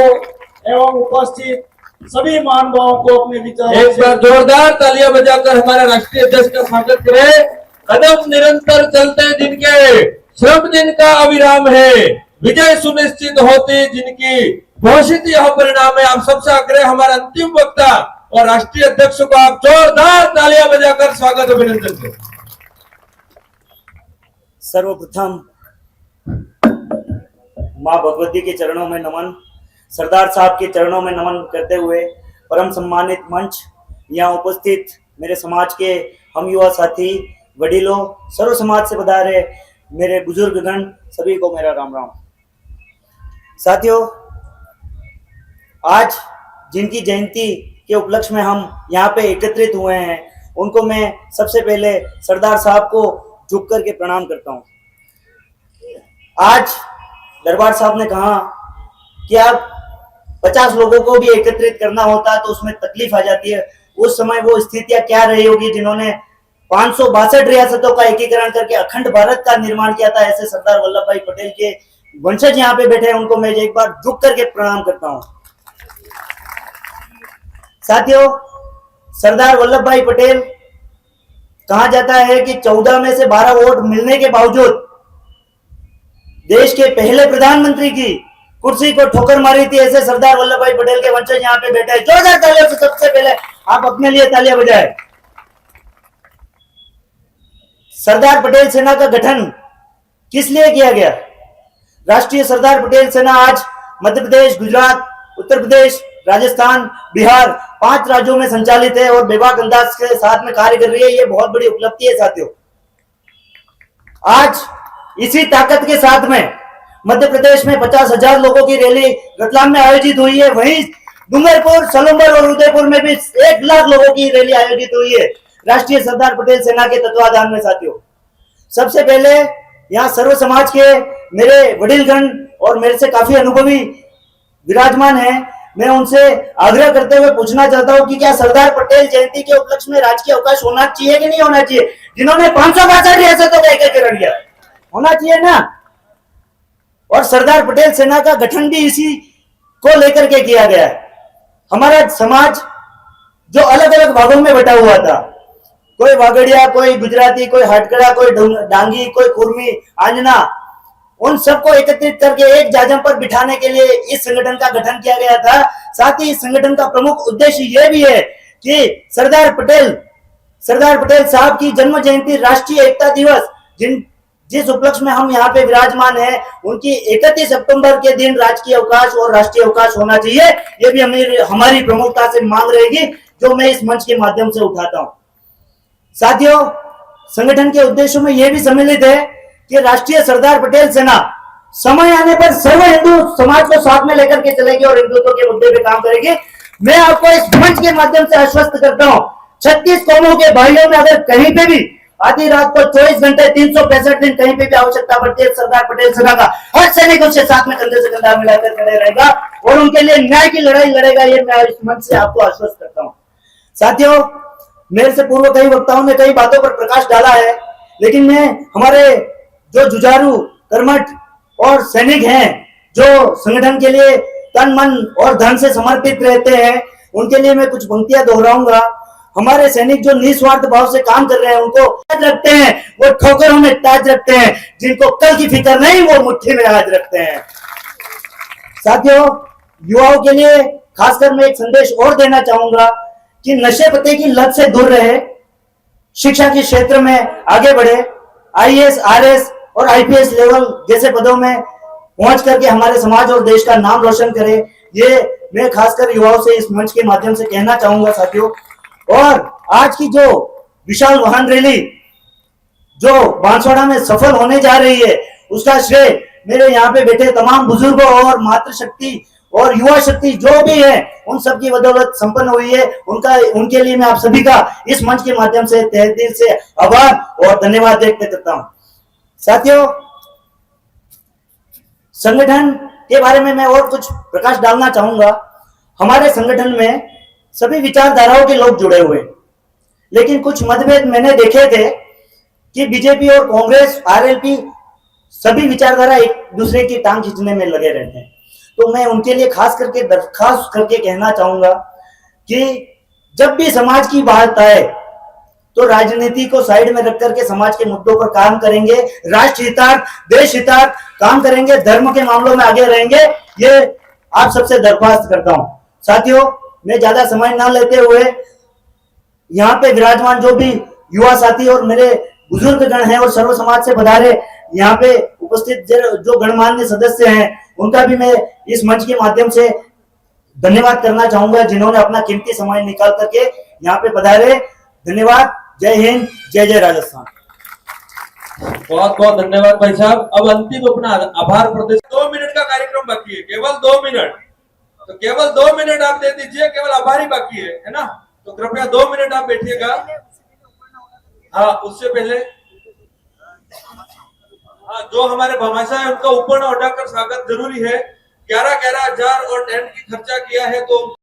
एवं उपस्थित सभी महानुभावों को अपने विचार एक बार जोरदार तालियां बजाकर हमारे राष्ट्रीय अध्यक्ष का स्वागत करें। कदम निरंतर चलते जिनके, श्रम जिनका अविराम है, विजय सुनिश्चित होती जिनकी, घोषित यह परिणाम है। आप सबसे आग्रह हमारे अंतिम वक्ता और राष्ट्रीय अध्यक्ष को आप जोरदार तालियां बजाकर स्वागत अभिनंदन करें। सर्वप्रथम माँ भगवती के चरणों में नमन, सरदार साहब के चरणों में नमन करते हुए परम सम्मानित मंच, यहाँ उपस्थित मेरे समाज के हम युवा साथी, वडीलों, सर्व समाज से पधारे मेरे बुजुर्गगण, सभी को मेरा राम राम। साथियों, आज जिनकी जयंती के उपलक्ष्य में हम यहाँ पे एकत्रित हुए हैं, उनको मैं सबसे पहले सरदार साहब को झुक करके प्रणाम करता हूँ। आज दरबार साहब ने कहा कि अब 50 लोगों को भी एकत्रित करना होता तो उसमें तकलीफ आ जाती है। उस समय वो स्थितियां क्या रही होगी जिन्होंने 562 रियासतों का एकीकरण करके अखंड भारत का निर्माण किया था। ऐसे सरदार वल्लभ भाई पटेल के वंशज यहाँ पे बैठे हैं, उनको मैं एक बार झुक करके प्रणाम करता हूँ। साथियों, सरदार वल्लभ भाई पटेल, कहा जाता है कि 14 में से 12 वोट मिलने के बावजूद देश के पहले प्रधानमंत्री की कुर्सी को ठोकर मारी थी। ऐसे सरदार वल्लभ भाई पटेल के वंशज यहाँ पे बैठे हैं। जोरदार तालियों से सबसे पहले आप अपने लिए तालियां बजाएं। सरदार पटेल सेना का गठन किस लिए किया गया? राष्ट्रीय सरदार पटेल सेना आज मध्य प्रदेश, गुजरात, उत्तर प्रदेश, राजस्थान, बिहार 5 राज्यों में संचालित है और बेबाक अंदाज के साथ में कार्य कर रही है। ये बहुत बड़ी उपलब्धि है साथियों। आज इसी ताकत के साथ में मध्य प्रदेश में 50,000 लोगों की रैली रतलाम में आयोजित हुई है। वहीं डूंगरपुर, सलूंबर और उदयपुर में भी 1 लाख लोगों की रैली आयोजित हुई है राष्ट्रीय सरदार पटेल सेना के तत्वाधान में। साथियों, सबसे पहले यहाँ सर्व समाज के मेरे वडीलगण और मेरे से काफी अनुभवी विराजमान हैं। मैं उनसे आग्रह करते हुए पूछना चाहता हूं कि क्या सरदार पटेल जयंती के उपलक्ष्य में राजकीय अवकाश होना चाहिए कि नहीं होना चाहिए? जिन्होंने 562 रियासतों का एकीकरण किया, होना चाहिए ना। और सरदार पटेल सेना का गठन भी इसी को लेकर के किया गया है। हमारा समाज जो अलग अलग भागों में बटा हुआ था, कोई वागड़िया, कोई गुजराती, कोई हटकड़ा, कोई डांगी, कोई कुर्मी, आंजना, उन सबको एकत्रित करके एक जाजम पर बिठाने के लिए इस संगठन का गठन किया गया था। साथ ही इस संगठन का प्रमुख उद्देश्य यह भी है कि सरदार पटेल साहब की जन्म जयंती, राष्ट्रीय एकता दिवस, जिस उपलक्ष्य में हम यहाँ पे विराजमान हैं, उनकी 31 अक्टूबर के दिन राजकीय अवकाश और राष्ट्रीय अवकाश होना चाहिए। ये भी हमारी प्रमुखता से मांग रहेगी, जो मैं इस मंच के माध्यम से उठाता हूँ। साथियों, संगठन के उद्देश्यों में यह भी सम्मिलित है कि राष्ट्रीय सरदार पटेल सेना समय आने पर सर्व हिंदू समाज को साथ में लेकर के चलेगी और हिंदुत्व के मुद्दे पे काम करेगी। मैं आपको इस मंच के माध्यम से आश्वस्त करता हूं, 36 कौमों के भाइयों में अगर कहीं पे भी आधी रात को 24 घंटे 365 दिन कहीं पे भी आवश्यकता पड़ती है, सरदार पटेल सेना का हर सैनिक उसके साथ में कंधे से कंधा मिलाकर खड़े रहेगा और उनके लिए न्याय की लड़ाई लड़ेगा। ये मैं इस मंच से आपको आश्वस्त करता हूँ। साथियों, मेरे से पूर्व कई वक्ताओं ने कई बातों पर प्रकाश डाला है, लेकिन मैं हमारे जो जुझारू, कर्मठ और सैनिक हैं, जो संगठन के लिए तन, मन और धन से समर्पित रहते हैं, उनके लिए मैं कुछ पंक्तियां दोहराऊंगा। हमारे सैनिक जो निस्वार्थ भाव से काम कर रहे हैं, उनको ताज रखते हैं, वो ठोकरों में ताज रखते हैं। जिनको कल की फिक्र नहीं, वो मुट्ठी में आज रखते हैं। साथियों, युवाओं के लिए खासकर मैं एक संदेश और देना चाहूंगा कि नशे पत्ते की लत से दूर रहे, शिक्षा के क्षेत्र में आगे बढ़े, IAS, RS और IPS लेवल जैसे पदों में पहुंच करके हमारे समाज और देश का नाम रोशन करे। ये मैं खासकर युवाओं से इस मंच के माध्यम से कहना चाहूंगा साथियों। और आज की जो विशाल वाहन रैली जो बांसवाड़ा में सफल होने जा रही है, उसका श्रेय मेरे यहाँ पे बैठे तमाम बुजुर्गों और मातृशक्ति और युवा शक्ति जो भी है, उन सब की बदौलत संपन्न हुई है। उनके लिए मैं आप सभी का इस मंच के माध्यम से तहे दिल से आभार और धन्यवाद व्यक्त करता हूं। साथियों, संगठन के बारे में मैं और कुछ प्रकाश डालना चाहूंगा। हमारे संगठन में सभी विचारधाराओं के लोग जुड़े हुए, लेकिन कुछ मतभेद मैंने देखे थे कि बीजेपी और कांग्रेस, RLP सभी विचारधारा एक दूसरे की टांग खींचने में लगे रहते हैं। तो मैं उनके लिए खास करके दरखास्त करके कहना चाहूंगा कि जब भी समाज की बात आए तो राजनीति को साइड में रख करके समाज के मुद्दों पर काम करेंगे, राष्ट्र हितार्थ, देश हितार्थ काम करेंगे, धर्म के मामलों में आगे रहेंगे। ये आप सबसे दरख्वास्त करता हूं। साथियों, मैं ज्यादा समय ना लेते हुए यहाँ पे विराजमान जो भी युवा साथी और मेरे बुजुर्ग गण हैं और सर्व समाज से पधारे यहाँ पे उपस्थित जो गणमान्य सदस्य हैं, उनका भी मैं इस मंच के माध्यम से धन्यवाद करना चाहूंगा, जिन्होंने अपना कीमती समय निकाल करके यहाँ पे पधारे। धन्यवाद। जय हिंद, जय जय राजस्थान। बहुत बहुत धन्यवाद भाई साहब। अब अंतिम अपना आभार प्रदेश 2 मिनट का कार्यक्रम बाकी है, केवल 2 मिनट, तो केवल 2 मिनट आप दे दीजिए, केवल आभारी बाकी है ना, तो कृपया 2 मिनट आप बैठिएगा। हाँ, उससे पहले हाँ, जो हमारे भामाशाह है उनका ऊपर उठाकर स्वागत जरूरी है। 11,000 और टेंट की खर्चा किया है, तो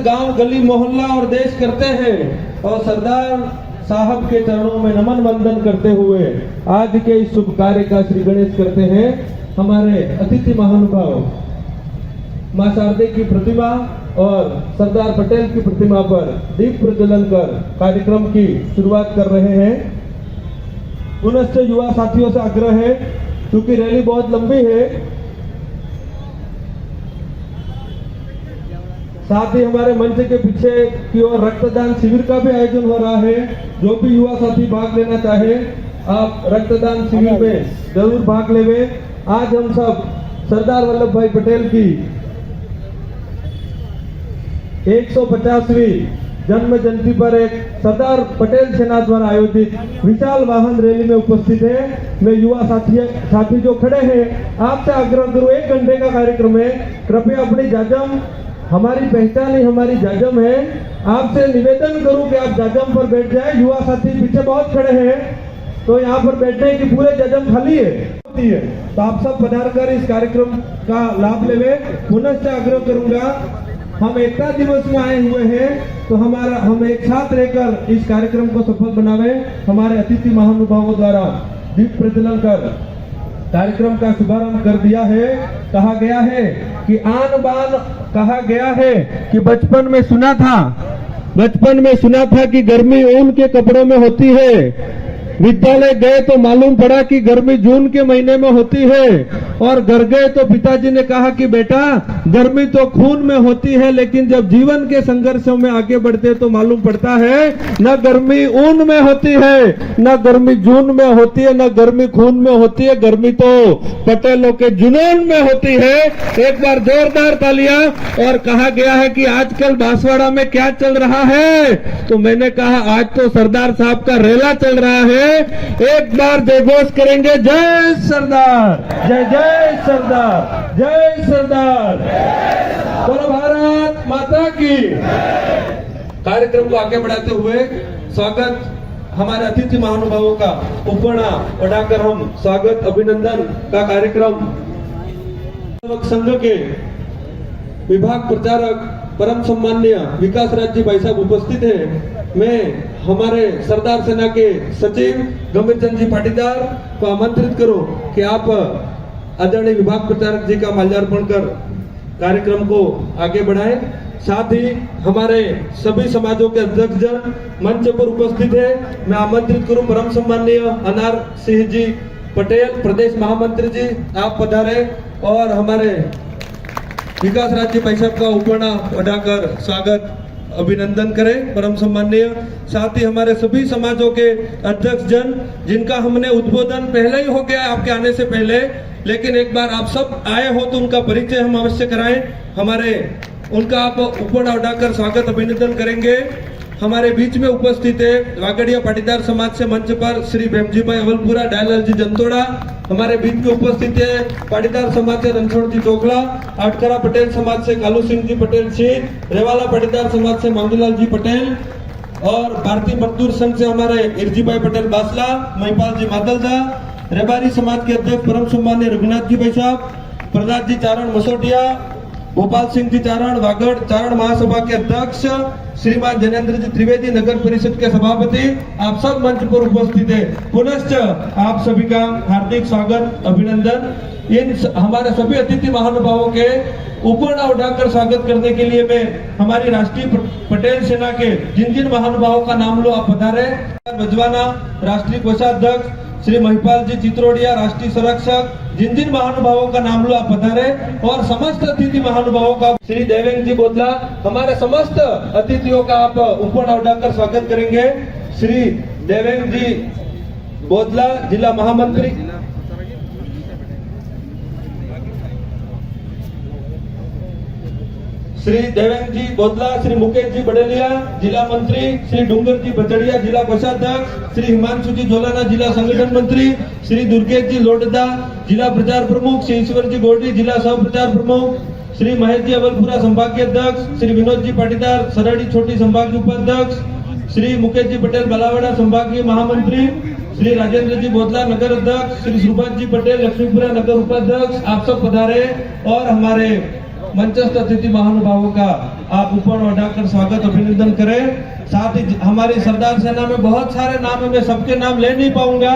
गांव गली मोहल्ला और देश करते हैं और सरदार साहब के चरणों में नमन वंदन करते हुए आज के इस शुभ कार्य का श्री गणेश करते हैं। हमारे अतिथि महानुभाव मां शारदे की प्रतिमा और सरदार पटेल की प्रतिमा पर दीप प्रज्वलन कर कार्यक्रम की शुरुआत कर रहे हैं। पुनश्च युवा साथियों से आग्रह है, क्योंकि रैली बहुत लंबी है, साथ ही हमारे मंच के पीछे की ओर रक्तदान शिविर का भी आयोजन हो रहा है। जो भी युवा साथी भाग लेना चाहे आप रक्तदान शिविर में जरूर भाग लेवे। आज हम सब सरदार वल्लभ भाई पटेल की 150वीं जन्म जयंती पर एक सरदार पटेल सेना द्वारा आयोजित विशाल वाहन रैली में उपस्थित है। मैं युवा साथी जो खड़े हैं आपसे आग्रह करूं, 1 घंटे का कार्यक्रम है, कृपया अपनी जाजम, हमारी पहचान ही हमारी जाजम है, आपसे निवेदन करूं कि आप जाजम पर बैठ जाए। युवा साथी पीछे बहुत खड़े हैं तो यहाँ पर बैठने की पूरे जाजम खाली है, तो आप सब पधार कर इस कार्यक्रम का लाभ लेवे। पुनः आग्रह करूंगा, हम एकता दिवस में आए हुए हैं तो हम एक साथ रहकर इस कार्यक्रम को सफल बनावे। हमारे अतिथि महानुभावों द्वारा दीप प्रज्वलन कर कार्यक्रम का शुभारंभ कर दिया है। कहा गया है कि आन बान कहा गया है कि बचपन में सुना था कि गर्मी ऊन के कपड़ों में होती है। विद्यालय गए तो मालूम पड़ा कि गर्मी जून के महीने में होती है, और घर गए तो पिताजी ने कहा कि बेटा गर्मी तो खून में होती है, लेकिन जब जीवन के संघर्षों में आगे बढ़ते तो मालूम पड़ता है न गर्मी ऊन में होती है, न गर्मी जून में होती है, न गर्मी खून में होती है, गर्मी तो पटेलों के जुनून में होती है। एक बार जोरदार तालियां। और कहा गया है कि आजकल बांसवाड़ा में क्या चल रहा है, तो मैंने कहा आज तो सरदार साहब का रेला चल रहा है। एक बार जयघोष करेंगे, जय सरदार, जय जय सरदार, जय सरदार, बोलो भारत माता की। कार्यक्रम को आगे बढ़ाते हुए स्वागत हमारे अतिथि महानुभावों का उपना बढ़ाकर हम स्वागत अभिनंदन का कार्यक्रम संघ के विभाग प्रचारक परम सम्माननीय विकास राज जी भाई साहब उपस्थित है। मैं हमारे सरदार सेना के सचिव गंभीर चंद जी पाटीदार को आमंत्रित करूं कि आप आदरणीय विभाग प्रचारक जी का माल्यार्पण कर कार्यक्रम को आगे बढ़ाएं। साथ ही हमारे सभी समाजों के अध्यक्ष जन मंच पर उपस्थित है। मैं आमंत्रित करूं परम सम्माननीय अनार सिंह जी पटेल प्रदेश महामंत्री जी, आप पधारे और हमारे विकास राज्य भाई साहब का उपना बढ़ाकर स्वागत अभिनंदन करें परम सम्माननीय। साथ ही हमारे सभी समाजों के अध्यक्ष जन जिनका हमने उद्बोधन पहले ही हो गया आपके आने से पहले, लेकिन एक बार आप सब आए हो तो उनका परिचय हम अवश्य कराएं। उनका आप उपना उठाकर स्वागत अभिनंदन करेंगे। हमारे बीच में उपस्थित है वागड़िया पाटीदार समाज से मंच पर श्री भेमजी भाई अवलपुरा, डायलाल जी जंतोड़ा। हमारे बीच में उपस्थित है पाटीदार समाज से रणछोड़ जी चोखला, आटकरा पटेल समाज से कालू सिंह जी पटेल सिंह, रेवाला पाटीदार समाज से मांगूलाल जी पटेल, और भारतीय मजदूर संघ से हमारे इर्जी भाई पटेल बासला, महिपाल जी मादलदा, रेबारी समाज के अध्यक्ष परम सम्मान्य रघुनाथ जी भाई साहब, प्रहलाद जी चारण मसोटिया, गोपाल सिंह जी चारण वागड़ चारण महासभा के अध्यक्ष श्रीमान जनेन्द्र जी त्रिवेदी, नगर परिषद के सभापति, आप सब मंच पर उपस्थित है। पुनश्च आप सभी का हार्दिक स्वागत अभिनंदन। इन हमारे सभी अतिथि महानुभावों के उपना उठाकर स्वागत करने के लिए मैं हमारी राष्ट्रीय पटेल सेना के जिन जिन महानुभावों का नाम लो आप पधारे। बजवाना राष्ट्रीय कोषाध्यक्ष श्री महिपाल जी चित्रोड़िया, राष्ट्रीय संरक्षक, जिन जिन महानुभावों का नाम लो आप पधारे, और समस्त अतिथि महानुभावों का श्री देवेंद्र जी बोदला, हमारे समस्त अतिथियों का आप उपना उठाकर स्वागत करेंगे। श्री देवेंद्र जी बोदला जिला महामंत्री, श्री देवेंद्र जी बोदला, श्री मुकेश जी बड़ेलिया जिला मंत्री, श्री डूंगर जी बचड़िया जिला कोषाध्यक्ष, श्री हिमांशु जी जोलाना जिला संगठन मंत्री, श्री दुर्गेश जी लोडदा जिला प्रचार प्रमुख, श्री ईश्वर जी गोल्डी जिला सह प्रचार प्रमुख, श्री महेश जी अवलपुरा संभागीय अध्यक्ष, श्री विनोद जी पाटीदार सरड़ी छोटी संभागीय उपाध्यक्ष, श्री मुकेश जी पटेल बलावाड़ा संभागीय महामंत्री, श्री राजेंद्र जी बोदला नगर अध्यक्ष, श्री सुभाष जी पटेल लक्ष्मीपुरा नगर उपाध्यक्ष, आप सब पधारे और हमारे मंचस्थ अतिथि महानुभावों का आप ऊपर बढ़ाकर स्वागत अभिनंदन करें। साथ ही हमारी सरदार सेना में बहुत सारे नाम है, मैं सबके नाम ले नहीं पाऊंगा,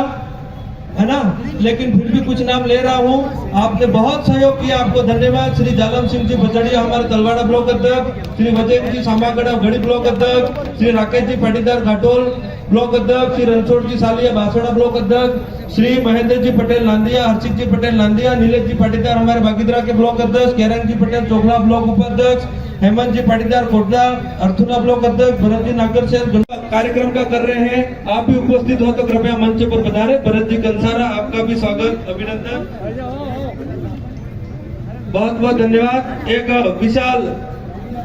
है ना, लेकिन फिर भी कुछ नाम ले रहा हूँ। आपने बहुत सहयोग किया, आपको धन्यवाद। श्री जालम सिंह जी बचड़िया हमारे तलवाड़ा ब्लॉक अध्यक्ष, श्री वजय जी सामागढ़ गढ़ी ब्लॉक अध्यक्ष, श्री राकेश जी पाटीदार घाटोल ब्लॉक अध्यक्ष, श्री रणछोड़ जी सालिया बांसवाड़ा ब्लॉक अध्यक्ष, श्री महेंद्र जी पटेल नांदिया, हर्षित जी पटेल नांदिया, नीलेश जी पाटीदार हमारे बागीदरा के ब्लॉक अध्यक्ष, केरन जी पटेल चोखला ब्लॉक उपाध्यक्ष, हेमंत जी पाटीदार कोटदा अर्थुना ब्लॉक अध्यक्ष, भरत जी नागरसेन कार्यक्रम का कर रहे हैं। आप भी उपस्थित हो तो कृपया मंच पर पधारे। भरत जी कंसारा, आपका भी स्वागत अभिनंदन, बहुत बहुत धन्यवाद। एक विशाल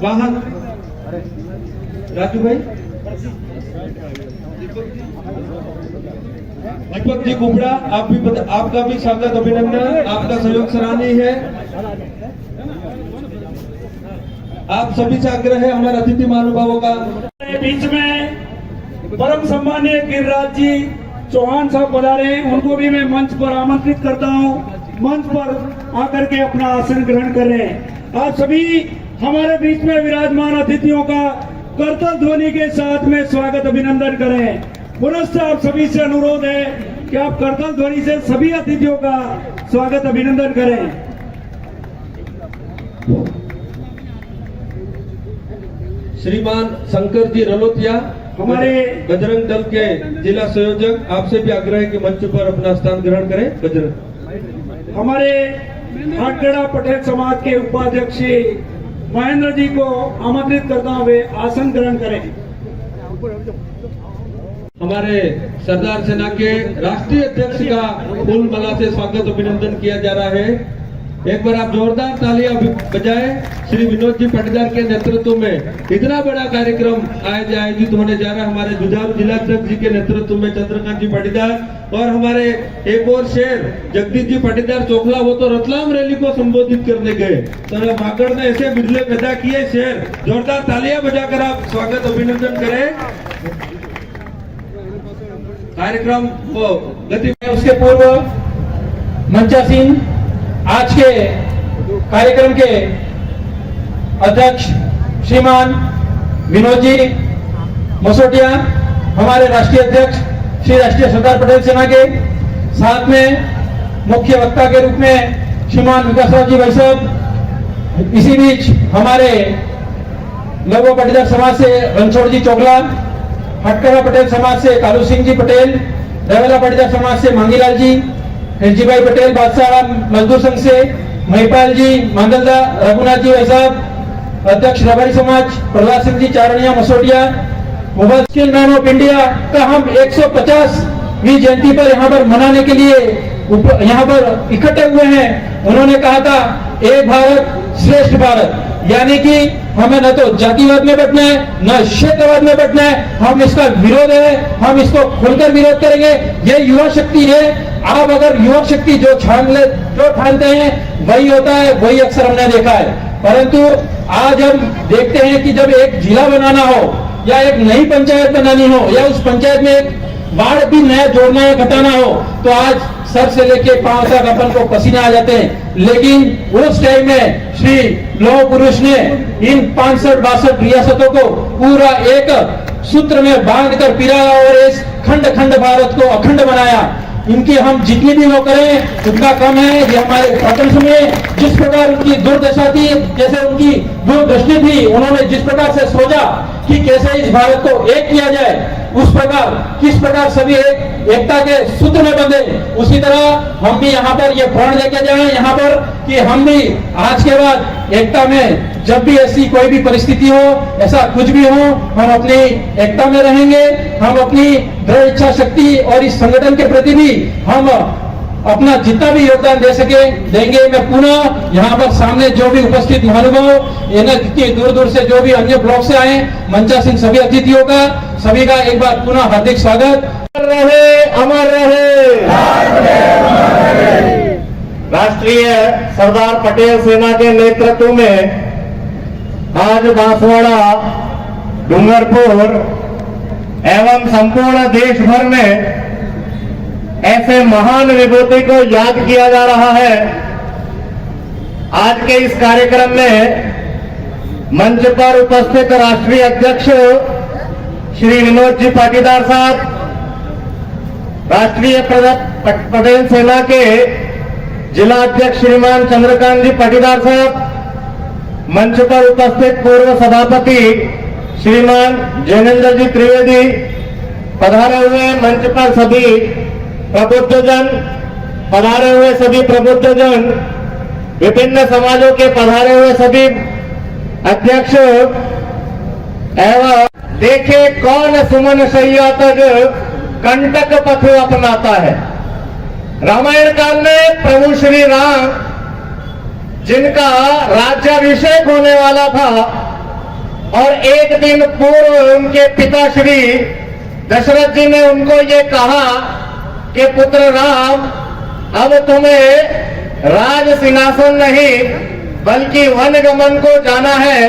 वाहन राजू भाई, दीपक जी कुबड़ा, आपका भी स्वागत अभिनंदन, आपका सहयोग सराहनीय है। आप सभी से आग्रह है हमारे अतिथि महानुभावों का। बीच में परम सम्मानीय गिरिराज जी चौहान साहब पधारे हैं, उनको भी मैं मंच पर आमंत्रित करता हूं, मंच पर आकर के अपना आसन ग्रहण कर रहे हैं। आप सभी हमारे बीच में विराजमान अतिथियों का करतल ध्वनि के साथ में स्वागत अभिनंदन करें। पुनः आप सभी से अनुरोध है कि आप करतल ध्वनि से सभी अतिथियों का स्वागत अभिनंदन करें। श्रीमान शंकर जी रलोतिया हमारे बजरंग दल के जिला संयोजक, आपसे भी आग्रह है कि मंच पर अपना स्थान ग्रहण करें। बजरंग हमारे हाटगढ़ा पटेल समाज के उपाध्यक्ष महेंद्र जी को आमंत्रित करता हुए आसन ग्रहण करें। हमारे सरदार सेना के राष्ट्रीय अध्यक्ष का फूल माला से स्वागत अभिनंदन किया जा रहा है। एक बार आप जोरदार तालियां बजाएं। श्री विनोद जी पाटीदार के नेतृत्व में इतना बड़ा कार्यक्रम आयोजित होने जा रहा है। हमारे जुझारू जिलाध्यक्ष जी के नेतृत्व में चंद्रकांत जी पाटीदार और हमारे एक और शेर जगदीश जी पाटीदार चोखला, वो तो रतलाम रैली को संबोधित करने गए, तो मागड़ ने ऐसे बिरले पैदा किए शेर। जोरदार तालियां बजाकर आप स्वागत अभिनंदन करें। कार्यक्रम को गति उसके पूर्व मंचासीन आज के कार्यक्रम के अध्यक्ष श्रीमान विनोद जी मसोटिया, हमारे राष्ट्रीय अध्यक्ष श्री राष्ट्रीय सरदार पटेल सेना के, साथ में मुख्य वक्ता के रूप में श्रीमान विकासराव जी भाई साहब, इसी बीच हमारे लघु पाटीदार समाज से रणछोड़ जी चोखला, हटकरा पटेल समाज से कालू सिंह जी पटेल, रेवेला पाटीदार समाज से मांगीलाल जी, जी भाई पटेल बादशाह मजदूर संघ से महिपाल जी मांगलदा, रघुनाथ जी भाई साहब अध्यक्ष रबारी समाज, Prahlad Singh ji Charaniya Masotiya, mobile skill man of India का हम 150वीं जयंती पर यहाँ पर मनाने के लिए यहाँ पर इकट्ठे हुए हैं। उन्होंने कहा था एक भारत श्रेष्ठ भारत, यानी कि हमें न तो जातिवाद में बटना है न क्षेत्रवाद में बटना है। हम इसका विरोध है, हम इसको खुलकर विरोध करेंगे। ये युवा शक्ति है। आप अगर युवा शक्ति जो ठानते हैं वही होता है, वही अक्सर हमने देखा है। परंतु आज हम देखते हैं कि जब एक जिला बनाना हो या एक नई पंचायत बनानी हो या उस पंचायत में एक वार्ड भी नया जोड़ना या घटाना हो, तो आज सर से लेके पांव तक अपन को पसीना आ जाते हैं। लेकिन उस टाइम में श्री लौह पुरुष ने इन 65-62 रियासतों को पूरा एक सूत्र में बांधकर पिराया और इस खंड खंड भारत को अखंड बनाया। इनकी हम जितनी भी वो करें उतना कम है। ये हमारे प्रपंच में जिस प्रकार उनकी दुर्दशा थी, जैसे उनकी दूरदृष्टि थी, उन्होंने जिस प्रकार से सोचा कि कैसे इस भारत को एक किया जाए, उस प्रकार किस प्रकार सभी एकता के सूत्र में बंधे, उसी तरह हम भी यहाँ पर ये प्रण लेके जाएं यहाँ पर कि हम भी आज के बाद एकता में जब भी ऐसी कोई भी परिस्थिति हो, ऐसा कुछ भी हो, हम अपनी एकता में रहेंगे। हम अपनी दृढ़ इच्छा शक्ति और इस संगठन के प्रति भी हम अपना जितना भी योगदान दे सके देंगे। मैं पुनः यहाँ पर सामने जो भी उपस्थित महानुभाव, जितनी दूर दूर से जो भी अन्य ब्लॉक से आए, मंचासीन सभी अतिथियों का, सभी का एक बार पुनः हार्दिक स्वागत। रहे अमर रहे राष्ट्रीय सरदार पटेल सेना के नेतृत्व में आज बांसवाड़ा, डूंगरपुर एवं संपूर्ण देश भर में ऐसे महान विभूति को याद किया जा रहा है। आज के इस कार्यक्रम में मंच पर उपस्थित राष्ट्रीय अध्यक्ष श्री विनोद जी पाटीदार साहब, राष्ट्रीय पटेल सेना के जिला अध्यक्ष श्रीमान चंद्रकांत जी पाटीदार साहब, मंच पर उपस्थित पूर्व सभापति श्रीमान जैनेन्द्र जी त्रिवेदी, पधारे हुए मंच पर सभी प्रबुद्धजन, पधारे हुए सभी प्रबुद्धजन, विभिन्न समाजों के पधारे हुए सभी अध्यक्ष एवं देखे कौन सुमन शैया तक कंटक पथ अपनाता है। रामायण काल में प्रभु श्री राम जिनका राज्याभिषेक होने वाला था और एक दिन पूर्व उनके पिता श्री दशरथ जी ने उनको ये कहा कि पुत्र राम, अब तुम्हें राज सिंहासन नहीं बल्कि वन गमन को जाना है।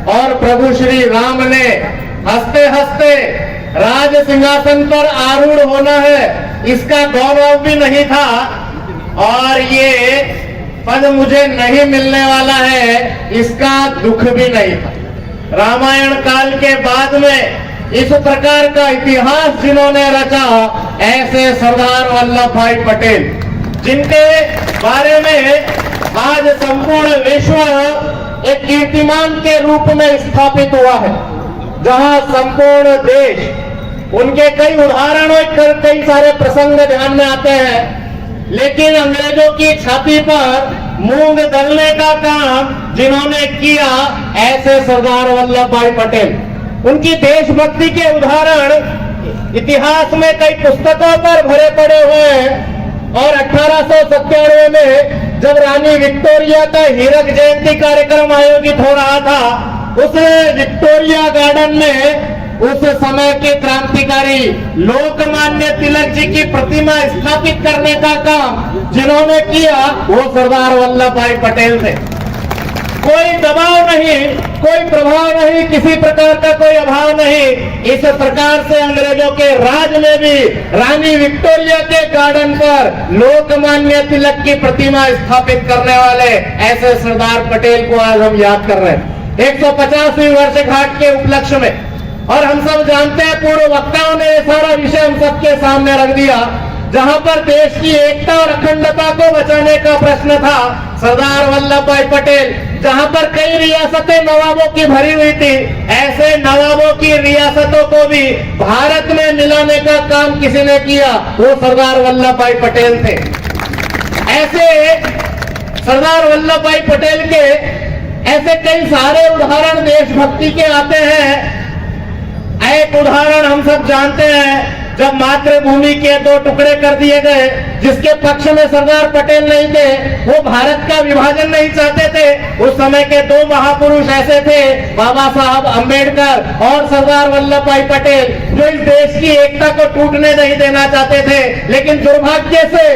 और प्रभु श्री राम ने हंसते हंसते राज सिंहासन पर आरूढ़ होना है, इसका गौरव भी नहीं था और ये पद मुझे नहीं मिलने वाला है, इसका दुख भी नहीं था। रामायण काल के बाद में इस प्रकार का इतिहास जिन्होंने रचा, ऐसे सरदार वल्लभ भाई पटेल, जिनके बारे में आज संपूर्ण विश्व एक कीर्तिमान के रूप में स्थापित हुआ है, जहां संपूर्ण देश उनके कई उदाहरण और कई सारे प्रसंग ध्यान में आते हैं, लेकिन अंग्रेजों की छाती पर मूंग दलने का काम जिन्होंने किया, ऐसे सरदार वल्लभ भाई पटेल। उनकी देशभक्ति के उदाहरण इतिहास में कई पुस्तकों पर भरे पड़े हुए हैं और 1897 में जब रानी विक्टोरिया का हीरक जयंती कार्यक्रम आयोजित हो रहा था, उस विक्टोरिया गार्डन में उस समय के क्रांतिकारी लोकमान्य तिलक जी की प्रतिमा स्थापित करने का काम जिन्होंने किया, वो सरदार वल्लभ भाई पटेल थे। कोई दबाव नहीं, कोई प्रभाव नहीं, किसी प्रकार का कोई अभाव नहीं। इस प्रकार से अंग्रेजों के राज में भी रानी विक्टोरिया के गार्डन पर लोकमान्य तिलक की प्रतिमा स्थापित करने वाले ऐसे सरदार पटेल को आज हम याद कर रहे हैं 150वीं वर्षगांठ के उपलक्ष्य में। और हम सब जानते हैं, पूर्व वक्ताओं ने ये सारा विषय हम सबके सामने रख दिया, जहां पर देश की एकता और अखंडता को बचाने का प्रश्न था, सरदार वल्लभ भाई पटेल, जहां पर कई रियासतें नवाबों की भरी हुई थी, ऐसे नवाबों की रियासतों को भी भारत में मिलाने का काम किसी ने किया, वो सरदार वल्लभ भाई पटेल थे। ऐसे सरदार वल्लभ भाई पटेल के ऐसे कई सारे उदाहरण देशभक्ति के आते हैं। एक उदाहरण हम सब जानते हैं, जब मातृभूमि के 2 टुकड़े कर दिए गए, जिसके पक्ष में सरदार पटेल नहीं थे, वो भारत का विभाजन नहीं चाहते थे। उस समय के 2 महापुरुष ऐसे थे, बाबा साहब अम्बेडकर और सरदार वल्लभ भाई पटेल, जो इस देश की एकता को टूटने नहीं देना चाहते थे। लेकिन दुर्भाग्य से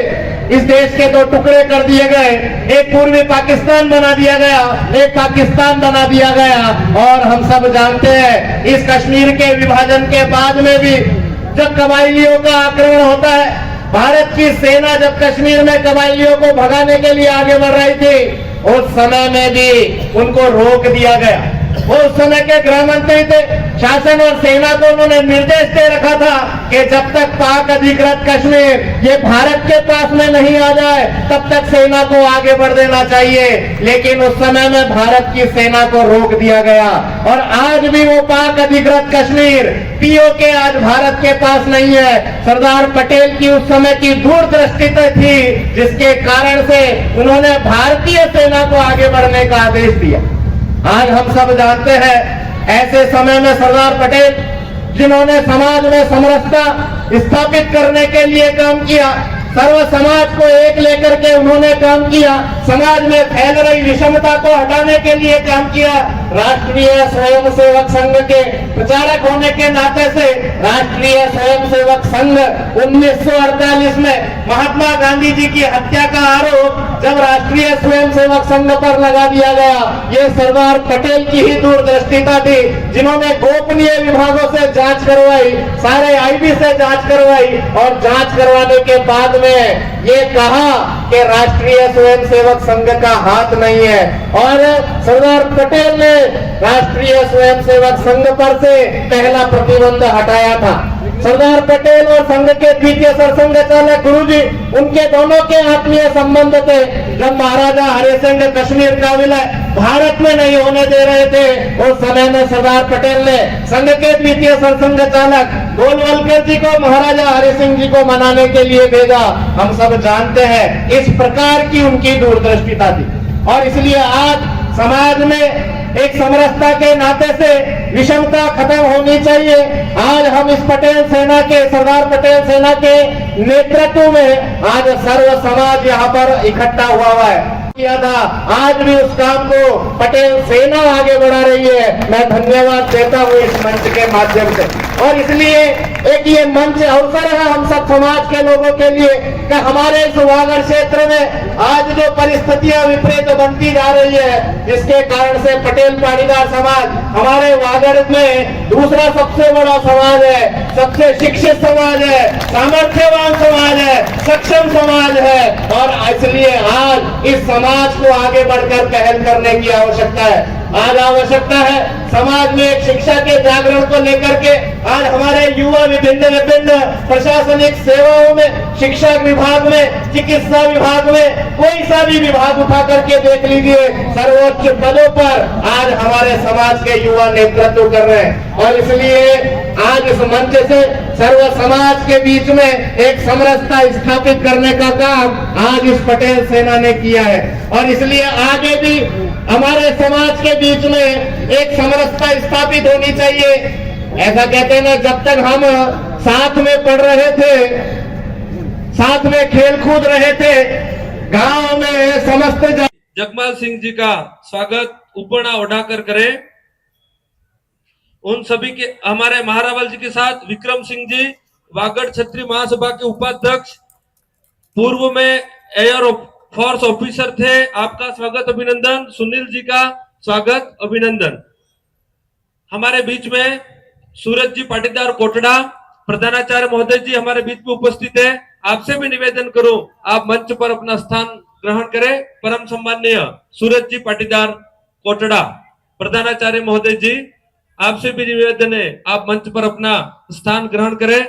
इस देश के 2 टुकड़े कर दिए गए, एक पूर्वी पाकिस्तान बना दिया गया, एक पाकिस्तान बना दिया गया। और हम सब जानते हैं, इस कश्मीर के विभाजन के बाद में भी जब कबायलियों का आक्रमण होता है, भारत की सेना जब कश्मीर में कबायलियों को भगाने के लिए आगे बढ़ रही थी, उस समय में भी उनको रोक दिया गया। वो उस समय के गृह मंत्री थे, शासन और सेना को उन्होंने निर्देश दे रखा था कि जब तक पाक अधिकृत कश्मीर ये भारत के पास में नहीं आ जाए, तब तक सेना को आगे बढ़ देना चाहिए। लेकिन उस समय में भारत की सेना को रोक दिया गया और आज भी वो पाक अधिकृत कश्मीर पीओके आज भारत के पास नहीं है। सरदार पटेल की उस समय की दूरदृष्टि थी, जिसके कारण से उन्होंने भारतीय सेना को आगे बढ़ने का आदेश दिया। आज हम सब जानते हैं, ऐसे समय में सरदार पटेल, जिन्होंने समाज में समरसता स्थापित करने के लिए काम किया, सर्व समाज को एक लेकर के उन्होंने काम किया, समाज में फैल रही विषमता को हटाने के लिए काम किया। राष्ट्रीय स्वयंसेवक संघ के प्रचारक होने के नाते से राष्ट्रीय स्वयंसेवक संघ 1948 में महात्मा गांधी जी की हत्या का आरोप जब राष्ट्रीय स्वयंसेवक संघ पर लगा दिया गया, ये सरदार पटेल की ही दूरदृष्टिता थी, जिन्होंने गोपनीय विभागों से जांच करवाई, सारे आईबी से जांच करवाई और जांच करवाने के बाद में ये कहा कि राष्ट्रीय स्वयंसेवक संघ का हाथ नहीं है, और सरदार पटेल ने राष्ट्रीय स्वयंसेवक संघ पर से पहला प्रतिबंध हटाया था। सरदार पटेल और संघ के द्वितीय सरसंघ चालक गुरुजी, उनके दोनों के आत्मीय संबंध थे। जब महाराजा हरि सिंह कश्मीर का विलय भारत में नहीं होने दे रहे थे, उस समय में सरदार पटेल ने संघ के द्वितीय सरसंघ चालक गोलवलकर जी को महाराजा हरि सिंह जी को मनाने के लिए भेजा। हम सब जानते हैं इस प्रकार की उनकी दूरदृष्टिता थी, और इसलिए आज समाज में एक समरसता के नाते से विषमता खत्म होनी चाहिए। आज हम इस पटेल सेना के, सरदार पटेल सेना के नेतृत्व में आज सर्व समाज यहाँ पर इकट्ठा हुआ है किया था। आज भी उस काम को पटेल सेना आगे बढ़ा रही है। मैं धन्यवाद देता हूँ इस मंच के माध्यम से। और इसलिए एक ये मंच अवसर है हम सब समाज के लोगों के लिए कि हमारे इस वागड़ क्षेत्र में आज जो परिस्थितियां विपरीत बनती जा रही है, जिसके कारण से पटेल पाटीदार समाज हमारे वागड़ में दूसरा सबसे बड़ा समाज है, सबसे शिक्षित समाज है, सामर्थ्यवान समाज है, सक्षम समाज है। और इसलिए आज इस समाज को आगे बढ़कर पहल करने की आवश्यकता है। आज आवश्यकता है समाज में एक शिक्षा के जागरण को लेकर के आज हमारे युवा विभिन्न विभिन्न प्रशासनिक सेवाओं में, शिक्षा विभाग में, चिकित्सा विभाग में, कोई सा भी विभाग उठा करके देख लीजिए, सर्वोच्च पदों पर आज हमारे समाज के युवा नेतृत्व कर रहे हैं। और इसलिए आज इस मंच से सर्व समाज के बीच में एक समरसता स्थापित करने का काम आज इस पटेल सेना ने किया है। और इसलिए आगे भी हमारे समाज के बीच में एक समरसता स्थापित होनी चाहिए। ऐसा कहते हैं ना, जब तक हम साथ में पढ़ रहे थे, साथ में खेल कूद रहे थे, गांव में समस्त जगमाल सिंह जी का स्वागत उपना उठाकर करें। उन सभी के, हमारे महारावल जी के साथ विक्रम सिंह जी, वागड़ क्षत्रिय महासभा के उपाध्यक्ष, पूर्व में एयर फोर्स ऑफिसर थे, आपका स्वागत अभिनंदन। सुनील जी का स्वागत अभिनंदन। हमारे बीच में सूरज जी पाटीदार कोटड़ा, प्रधानाचार्य महोदय जी हमारे बीच में उपस्थित है। आपसे भी निवेदन करूं, आप मंच पर अपना स्थान ग्रहण करें। परम सम्माननीय सूरज जी पाटीदार कोटड़ा, प्रधानाचार्य महोदय जी, आपसे भी निवेदन है, आप मंच पर अपना स्थान ग्रहण करें।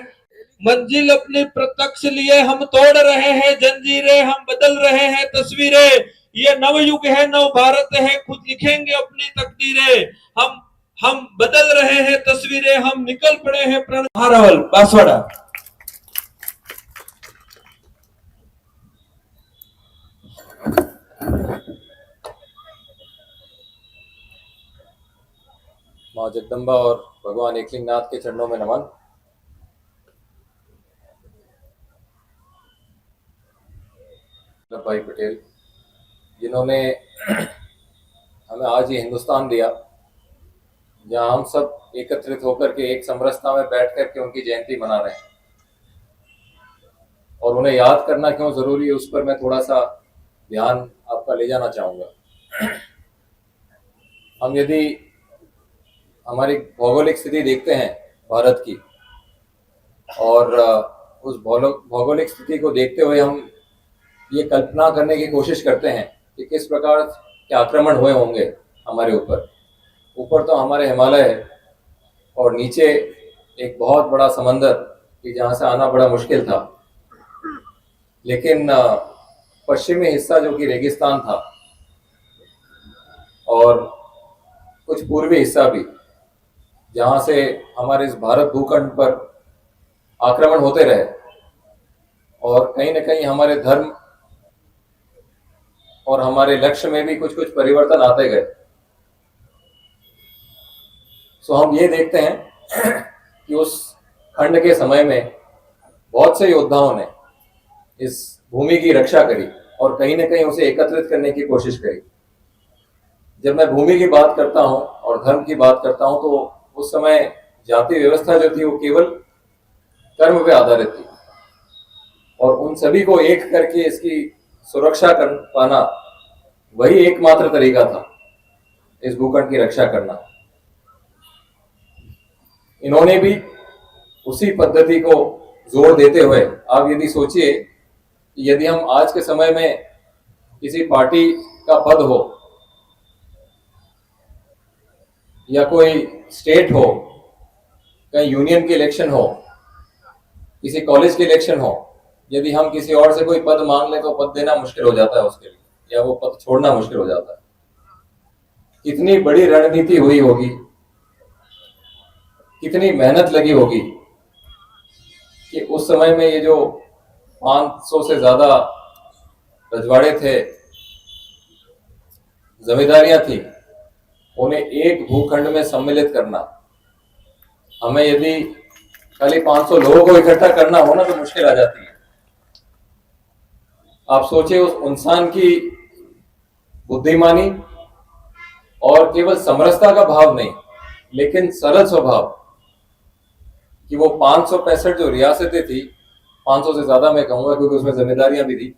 मंजिल अपनी प्रत्यक्ष लिए हम तोड़ रहे हैं जंजीरें, हम बदल रहे हैं तस्वीरें। ये नवयुग है, नव भारत है, खुद लिखेंगे अपनी तकदीरें। हम बदल रहे हैं तस्वीरें, हम निकल पड़े हैं प्रण। महारावल बांसवाड़ा। माँ जगदम्बा और भगवान एकलिंगनाथ के चरणों में नमन। वल्लभ भाई पटेल, जिन्होंने हमें आज ये हिंदुस्तान दिया, जहां हम सब एकत्रित होकर के एक समरसता में बैठ कर के उनकी जयंती मना रहे हैं। और उन्हें याद करना क्यों जरूरी है, उस पर मैं थोड़ा सा ध्यान आपका ले जाना चाहूँगा। हम यदि हमारी भौगोलिक स्थिति देखते हैं भारत की, और उस भौगोलिक स्थिति को देखते हुए हम ये कल्पना करने की कोशिश करते हैं कि किस प्रकार के आक्रमण हुए होंगे हमारे ऊपर। ऊपर तो हमारे हिमालय है, और नीचे एक बहुत बड़ा समंदर कि जहाँ से आना बड़ा मुश्किल था। लेकिन पश्चिमी हिस्सा जो कि रेगिस्तान था, और कुछ पूर्वी हिस्सा भी, जहाँ से हमारे इस भारत भूखंड पर आक्रमण होते रहे, और कहीं न कहीं हमारे धर्म और हमारे लक्ष्य में भी कुछ कुछ परिवर्तन आते गए। सो हम ये देखते हैं कि उस खंड के समय में बहुत से योद्धाओं ने इस भूमि की रक्षा करी और कहीं न कहीं उसे एकत्रित करने की कोशिश करी। जब मैं भूमि की बात करता हूं और धर्म की बात करता हूं, तो उस समय जाति व्यवस्था जो थी वो केवल कर्म पे आधारित थी, और उन सभी को एक करके इसकी सुरक्षा कर पाना वही एकमात्र तरीका था इस भूखंड की रक्षा करना। इन्होंने भी उसी पद्धति को जोर देते हुए, आप यदि सोचिए कि यदि हम आज के समय में किसी पार्टी का पद हो या कोई स्टेट हो, कहीं यूनियन के इलेक्शन हो, किसी कॉलेज के इलेक्शन हो, यदि हम किसी और से कोई पद मांग लें तो पद देना मुश्किल हो जाता है उसके लिए, या वो पद छोड़ना मुश्किल हो जाता है। कितनी बड़ी रणनीति हुई होगी, कितनी मेहनत लगी होगी कि उस समय में ये जो 500 से ज्यादा रजवाड़े थे, जमींदारियां थी, उन्हें एक भूखंड में सम्मिलित करना। हमें यदि खाली 500 लोगों को इकट्ठा करना हो ना तो मुश्किल आ जाती है। आप सोचिए उस इंसान की बुद्धिमानी और केवल समरसता का भाव नहीं, लेकिन सरल स्वभाव, कि वो 565 जो रियासतें थी, 500 से ज्यादा मैं कहूंगा क्योंकि उसमें जिम्मेदारियां भी थी,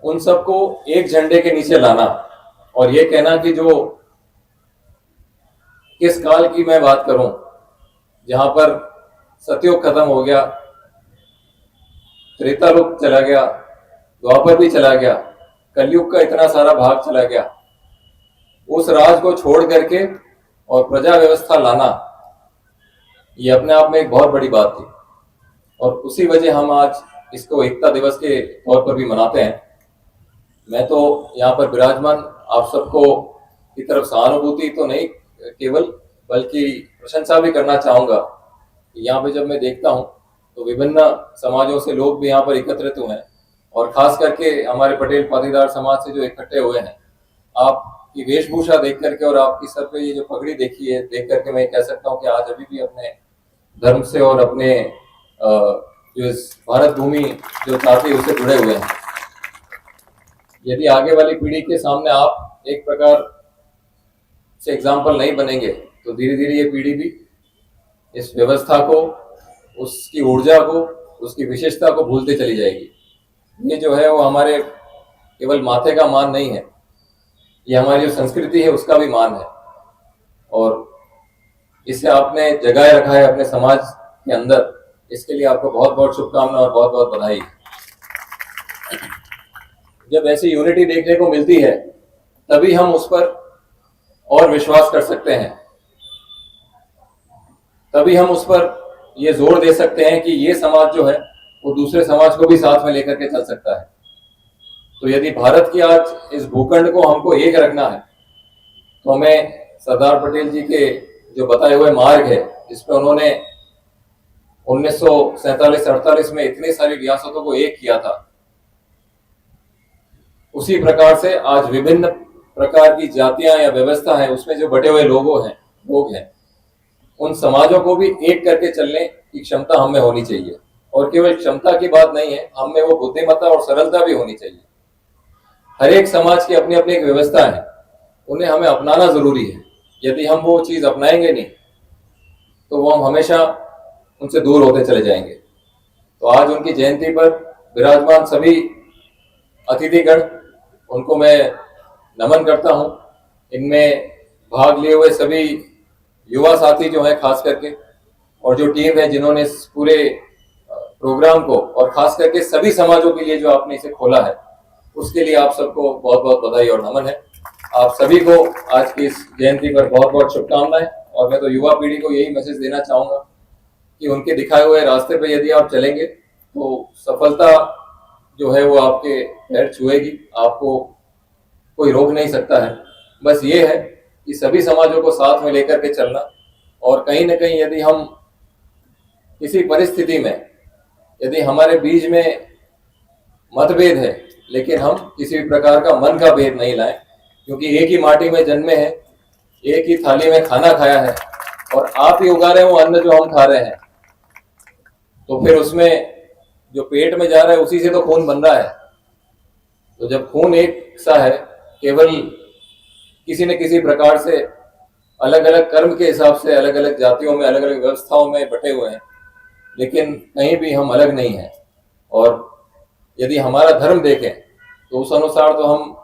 उन सबको एक झंडे के नीचे लाना और ये कहना कि जो किस काल की मैं बात करूं, जहां पर सतयुग खत्म हो गया, त्रेता युग चला गया, द्वापर भी चला गया, कलयुग का इतना सारा भाग चला गया, उस राज को छोड़ करके और प्रजा व्यवस्था लाना, ये अपने आप में एक बहुत बड़ी बात थी। और उसी वजह हम आज इसको एकता दिवस के तौर पर भी मनाते हैं। मैं तो यहाँ पर विराजमान आप सबको की तरफ सहानुभूति तो नहीं केवल, बल्कि प्रशंसा भी करना चाहूंगा। यहाँ पे जब मैं देखता हूँ तो विभिन्न समाजों से लोग भी यहाँ पर एकत्रित हुए हैं, और खास करके हमारे पटेल पाटीदार समाज से जो इकट्ठे हुए हैं, आपकी वेशभूषा देख करके और आपकी सर पे ये जो पगड़ी देखी है देख करके मैं कह सकता हूँ कि आज अभी भी अपने धर्म से और अपने जो इस भारत भूमि जो चाहती है उससे जुड़े हुए हैं। यदि आगे वाली पीढ़ी के सामने आप एक प्रकार से एग्जाम्पल नहीं बनेंगे तो धीरे धीरे ये पीढ़ी भी इस व्यवस्था को, उसकी ऊर्जा को, उसकी विशेषता को भूलते चली जाएगी। ये जो है वो हमारे केवल माथे का मान नहीं है, ये हमारी जो संस्कृति है उसका भी मान है, और इसे आपने जगाए रखा है अपने समाज के अंदर। इसके लिए आपको बहुत बहुत शुभकामनाएं और बहुत बहुत बधाई। जब ऐसी यूनिटी देखने को मिलती है तभी हम उस पर और विश्वास कर सकते हैं, तभी हम उस पर ये जोर दे सकते हैं कि ये समाज जो है वो दूसरे समाज को भी साथ में लेकर के चल सकता है। तो यदि भारत की आज इस भूखंड को हमको एक रखना है तो हमें सरदार पटेल जी के जो बताए हुए मार्ग है, जिसपे उन्होंने 1947-48 में इतनी सारी रियासतों को एक किया था, उसी प्रकार से आज विभिन्न प्रकार की जातियां या व्यवस्था है उसमें जो बटे हुए लोग हैं, उन समाजों को भी एक करके चलने की क्षमता हमें होनी चाहिए। और केवल क्षमता की बात नहीं है, हमें वो बुद्धिमत्ता और सरलता भी होनी चाहिए। हर एक समाज की अपनी अपनी एक व्यवस्था है, उन्हें हमें अपनाना जरूरी है। यदि हम वो चीज अपनाएंगे नहीं तो वो हम हमेशा उनसे दूर होते चले जाएंगे। तो आज उनकी जयंती पर विराजमान सभी अतिथिगण, उनको मैं नमन करता हूं। इनमें भाग लिए हुए सभी युवा साथी जो हैं खास करके, और जो टीम है जिन्होंने इस पूरे प्रोग्राम को और खास करके सभी समाजों के लिए जो आपने इसे खोला है, उसके लिए आप सबको बहुत बहुत बधाई और नमन है। आप सभी को आज की इस जयंती पर बहुत बहुत शुभकामनाएं। और मैं तो युवा पीढ़ी को यही मैसेज देना चाहूंगा कि उनके दिखाए हुए रास्ते पर यदि आप चलेंगे तो सफलता जो है वो आपके पैर छुएगी, आपको कोई रोक नहीं सकता है। बस ये है कि सभी समाजों को साथ में लेकर के चलना, और कहीं ना कहीं यदि हम किसी परिस्थिति में, यदि हमारे बीच में मतभेद है, लेकिन हम किसी भी प्रकार का मन का भेद नहीं लाएं, क्योंकि एक ही माटी में जन्मे हैं, एक ही थाली में खाना खाया है, और आप ही उगा रहे हैं वो अन्न जो हम खा रहे हैं, तो फिर उसमें जो पेट में जा रहा है उसी से तो खून बन रहा है। तो जब खून एक सा है, केवल किसी न किसी प्रकार से अलग अलग कर्म के हिसाब से अलग अलग जातियों में, अलग अलग व्यवस्थाओं में बटे हुए हैं, लेकिन कहीं भी हम अलग नहीं हैं। और यदि हमारा धर्म देखें तो उस अनुसार तो हम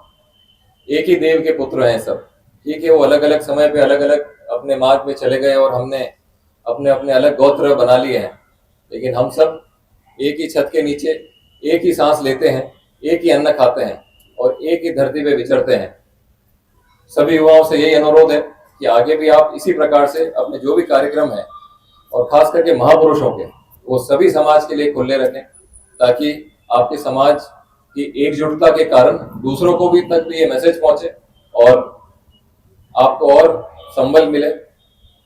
एक ही देव के पुत्र हैं सब। ठीक है, वो अलग अलग समय पे अलग अलग अपने मार्ग पे चले गए और हमने अपने अपने अलग गोत्र बना लिए हैं, लेकिन हम सब एक ही छत के नीचे एक ही सांस लेते हैं, एक ही अन्न खाते हैं और एक ही धरती पे विचरते हैं। सभी युवाओं से यही अनुरोध है कि आगे भी आप इसी प्रकार से अपने जो भी कार्यक्रम है और खास करके महापुरुषों के, वो सभी समाज के लिए खुले रखें, ताकि आपके समाज की एकजुटता के कारण दूसरों को भी तक भी ये मैसेज पहुंचे और आपको और संबल मिले।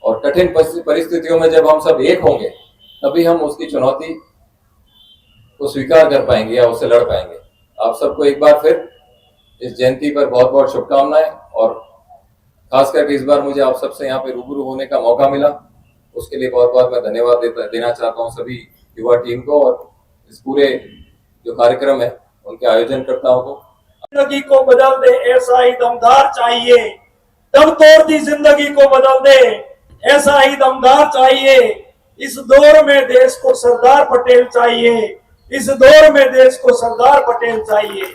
और कठिन परिस्थितियों में जब हम सब एक होंगे तभी हम उसकी चुनौती को स्वीकार कर पाएंगे या उससे लड़ पाएंगे। आप सबको एक बार फिर इस जयंती पर बहुत बहुत शुभकामनाएं और खास करके इस बार मुझे आप सबसे यहाँ पे रूबरू होने का मौका मिला, उसके लिए बहुत बहुत मैं धन्यवाद देना चाहता हूँ सभी युवा टीम को और इस पूरे जो कार्यक्रम है उनके आयोजनकर्ताओं को। जिंदगी को बदल दे ऐसा ही दमदार चाहिए, दम तोड़ती जिंदगी को बदल दे ऐसा ही दमदार चाहिए। इस दौर में देश को सरदार पटेल चाहिए, इस दौर में देश को सरदार पटेल चाहिए।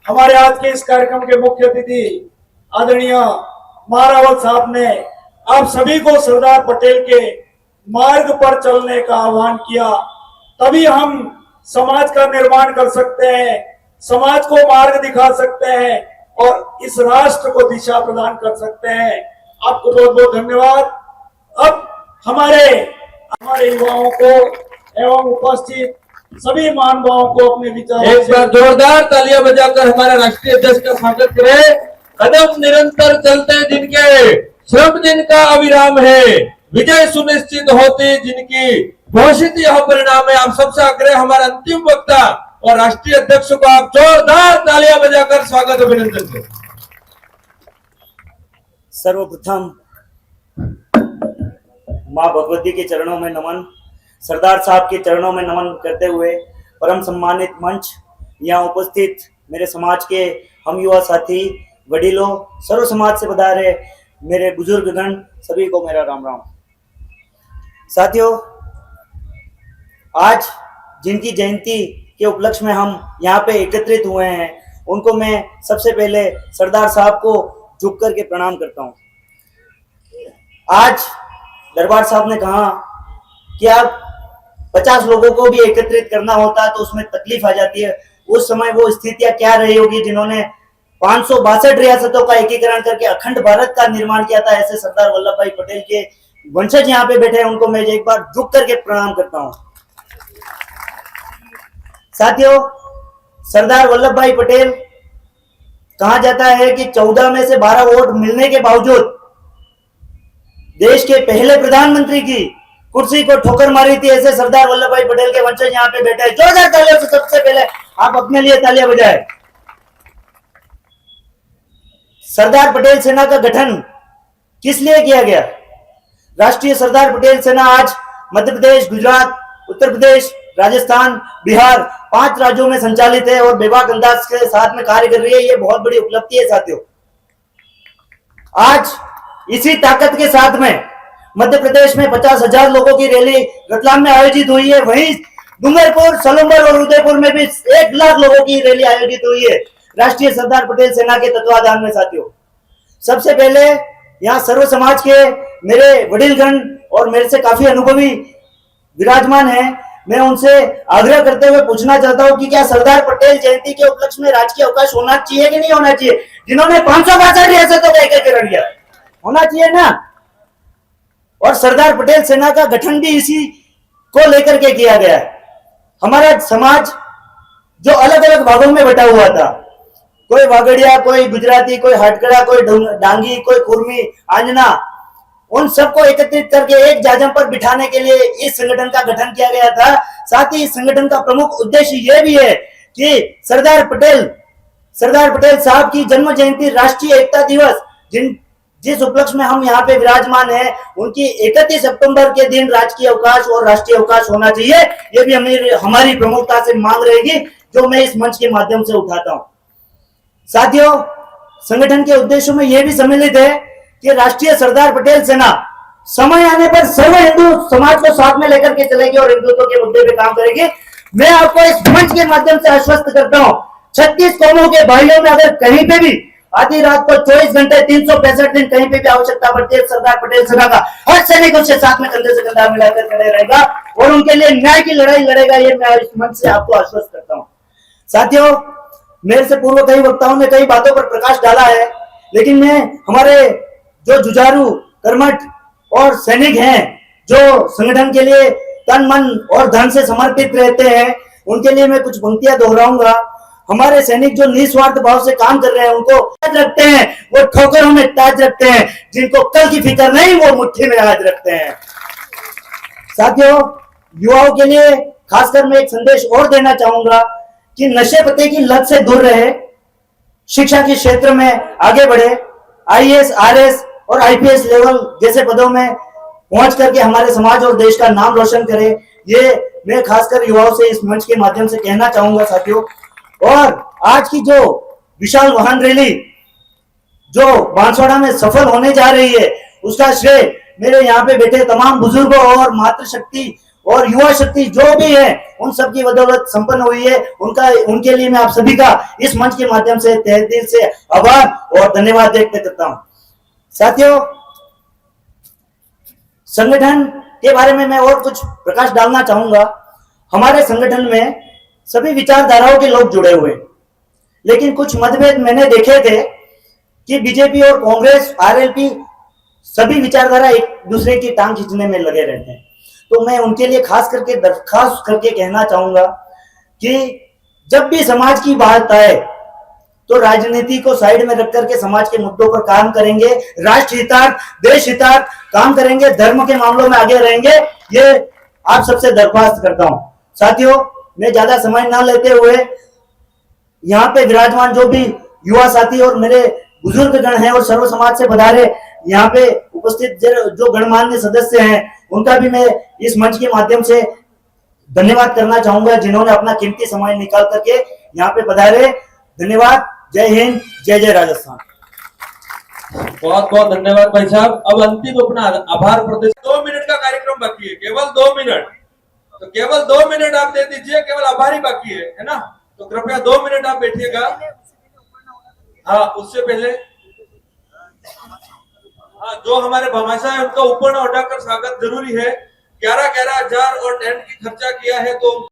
हमारे आज के इस कार्यक्रम के मुख्य अतिथि आदरणीय महारावल साहब ने आप सभी को सरदार पटेल के मार्ग पर चलने का आह्वान किया, तभी हम समाज का निर्माण कर सकते हैं, समाज को मार्ग दिखा सकते हैं और इस राष्ट्र को दिशा प्रदान कर सकते हैं। आपको बहुत बहुत धन्यवाद। अब हमारे युवाओं को एवं उपस्थित सभी महानुभावों को अपने विचार एक बार जोरदार तालियां बजाकर हमारे राष्ट्रीय अध्यक्ष का स्वागत करें। कदम निरंतर चलते जिनके, श्रम जिनका अविराम है, विजय सुनिश्चित होती जिनकी, घोषित यह परिणाम है। आप सबसे आग्रह हमारे अंतिम वक्ता और राष्ट्रीय अध्यक्ष को आप जोरदार तालियां बजाकर स्वागत अभिनंदन करें। सर्वप्रथम माँ भगवती के चरणों में नमन, सरदार साहब के चरणों में नमन करते हुए परम सम्मानित मंच, यहाँ उपस्थित मेरे समाज के हम युवा साथी, वडीलों, सर्व समाज से पधारे मेरे बुजुर्गगण, सभी को मेरा राम राम। साथियों, आज जिनकी जयंती के उपलक्ष्य में हम यहाँ पे एकत्रित हुए हैं, उनको मैं सबसे पहले सरदार साहब को झुक करके प्रणाम करता हूँ। आज दरबार साहब ने कहा कि आप 50 लोगों को भी एकत्रित करना होता तो उसमें तकलीफ आ जाती है। उस समय वो स्थितियां क्या रही होगी जिन्होंने 562 रियासतों का एकीकरण करके अखंड भारत का निर्माण किया था। ऐसे सरदार वल्लभ भाई पटेल के वंशज यहाँ पे बैठे हैं, उनको मैं एक बार झुक करके प्रणाम करता हूँ। साथियों, सरदार वल्लभ भाई पटेल, कहा जाता है कि 14 में से 12 वोट मिलने के बावजूद देश के पहले प्रधानमंत्री की कुर्सी को ठोकर मारी थी। ऐसे सरदार वल्लभ भाई पटेल के वंशज यहाँ पे बैठे हैं। जोरदार तालियों से सबसे पहले आप अपने लिए तालियां बजाएं। सरदार पटेल सेना का गठन किस लिए किया गया? राष्ट्रीय सरदार पटेल सेना आज मध्य प्रदेश, गुजरात, उत्तर प्रदेश, राजस्थान, बिहार 5 राज्यों में संचालित है और बेबाक अंदाज के साथ में कार्य कर रही है। ये बहुत बड़ी उपलब्धि है साथियों। आज इसी ताकत के साथ में मध्य प्रदेश में 50,000 लोगों की रैली रतलाम में आयोजित हुई है। वहीं डूंगरपुर, सलूंबर और उदयपुर में भी 1 लाख लोगों की रैली आयोजित हुई है राष्ट्रीय सरदार पटेल सेना के तत्वाधान में। साथियों, सबसे पहले यहाँ सर्व समाज के मेरे वडीलगण और मेरे से काफी अनुभवी विराजमान हैं। मैं उनसे आग्रह करते हुए पूछना चाहता हूँ कि क्या सरदार पटेल जयंती के उपलक्ष्य में राजकीय अवकाश होना चाहिए कि नहीं होना चाहिए? जिन्होंने 562 रियासतों का एकीकरण किया, होना चाहिए ना। और सरदार पटेल सेना का गठन भी इसी को लेकर के किया गया है। हमारा समाज जो अलग अलग भागों में बटा हुआ था, कोई वागड़िया, कोई गुजराती, कोई हटकड़ा, कोई डांगी, कोई कुर्मी, आंजना, उन सबको एकत्रित करके एक जाजम पर बिठाने के लिए इस संगठन का गठन किया गया था। साथ ही इस संगठन का प्रमुख उद्देश्य यह भी है कि सरदार पटेल साहब की जन्म जयंती, राष्ट्रीय एकता दिवस, जिस उपलक्ष्य में हम यहाँ पे विराजमान हैं, उनकी 31 सितंबर के दिन राजकीय अवकाश और राष्ट्रीय अवकाश होना चाहिए। ये भी हमारी प्रमुखता से मांग रहेगी, जो मैं इस मंच के माध्यम से उठाता हूँ। साथियों, संगठन के उद्देश्यों में यह भी सम्मिलित है कि राष्ट्रीय सरदार पटेल सेना समय आने पर सर्व हिंदू समाज को साथ में लेकर के चलेगी और हिंदुत्व के मुद्दे पे काम करेगी। मैं आपको इस मंच के माध्यम से आश्वस्त करता हूँ, 36 कौमों के भाइयों में अगर कहीं पे भी आधी रात को 24 घंटे 365 दिन कहीं पे भी आवश्यकता पड़ती है, सरदार पटेल सेना का हर सैनिक उसके साथ में कंधे से कंधा मिलाकर खड़े रहेगा। और उनके लिए न्याय की लड़ाई लड़ेगा, ये मैं इस मंच से आपको आश्वस्त करता हूँ। साथियों, मेरे से पूर्व कई वक्ताओं ने कई बातों पर प्रकाश डाला है, लेकिन मैं हमारे जो जुझारू कर्मठ और सैनिक हैं, जो संगठन के लिए तन मन और धन से समर्पित रहते हैं, उनके लिए मैं कुछ पंक्तियां दोहराऊंगा। हमारे सैनिक जो निस्वार्थ भाव से काम कर रहे हैं, उनको ताज रखते हैं, वो ठोकरों में ताज रखते हैं, जिनको कल की फिक्र नहीं, वो मुट्ठी में आज रखते हैं। साथियों, युवाओं के लिए खासकर मैं एक संदेश और देना चाहूंगा कि नशे पत्ते की लत से दूर रहे, शिक्षा के क्षेत्र में आगे बढ़े, आईएएस, आरएस और आईपीएस लेवल जैसे पदों में पहुंच करके हमारे समाज और देश का नाम रोशन करे। ये मैं खासकर युवाओं से इस मंच के माध्यम से कहना चाहूंगा साथियों। और आज की जो विशाल वाहन रैली जो बांसवाड़ा में सफल होने जा रही है, उसका श्रेय मेरे यहाँ पे बैठे तमाम बुजुर्गों और मातृशक्ति और युवा शक्ति जो भी है, उन सब की बदौलत संपन्न हुई है। उनके लिए मैं आप सभी का इस मंच के माध्यम से तहे दिल से आभार और धन्यवाद व्यक्त करता हूं। साथियों, संगठन के बारे में मैं और कुछ प्रकाश डालना चाहूंगा। हमारे संगठन में सभी विचारधाराओं के लोग जुड़े हुए, लेकिन कुछ मतभेद मैंने देखे थे कि बीजेपी और कांग्रेस, आरएलपी सभी विचारधारा एक दूसरे की टांग खींचने में लगे रहते हैं। तो मैं उनके लिए खास करके दरखास्त करके कहना चाहूंगा कि जब भी समाज की बात आए तो राजनीति को साइड में रख करके समाज के मुद्दों पर काम करेंगे, राष्ट्र हितार्थ, देश हितार्थ काम करेंगे, धर्म के मामलों में आगे रहेंगे। ये आप सबसे दरख्वास्त करता हूं। साथियों, मैं ज्यादा समय ना लेते हुए यहाँ पे विराजमान जो भी युवा साथी और मेरे बुजुर्ग गण हैं और सर्व समाज से पधारे यहाँ पे उपस्थित जो गणमान्य सदस्य हैं, उनका भी मैं इस मंच के माध्यम से धन्यवाद करना चाहूंगा, जिन्होंने अपना कीमती समय निकाल करके यहाँ पे पधारे। धन्यवाद। जय हिंद, जय जय राजस्थान। बहुत बहुत धन्यवाद भाई साहब। अब अंतिम अपना आभार प्रदेश 2 मिनट का कार्यक्रम बाकी है, केवल 2 मिनट, तो केवल 2 मिनट आप दे दीजिए, केवल आभार ही बाकी है ना। तो कृपया 2 मिनट आप बैठिएगा। हाँ, उससे पहले हाँ, जो हमारे भामाशाह है उनका ऊपर उठाकर स्वागत जरूरी है। 11,000 और टेंट की खर्चा किया है, तो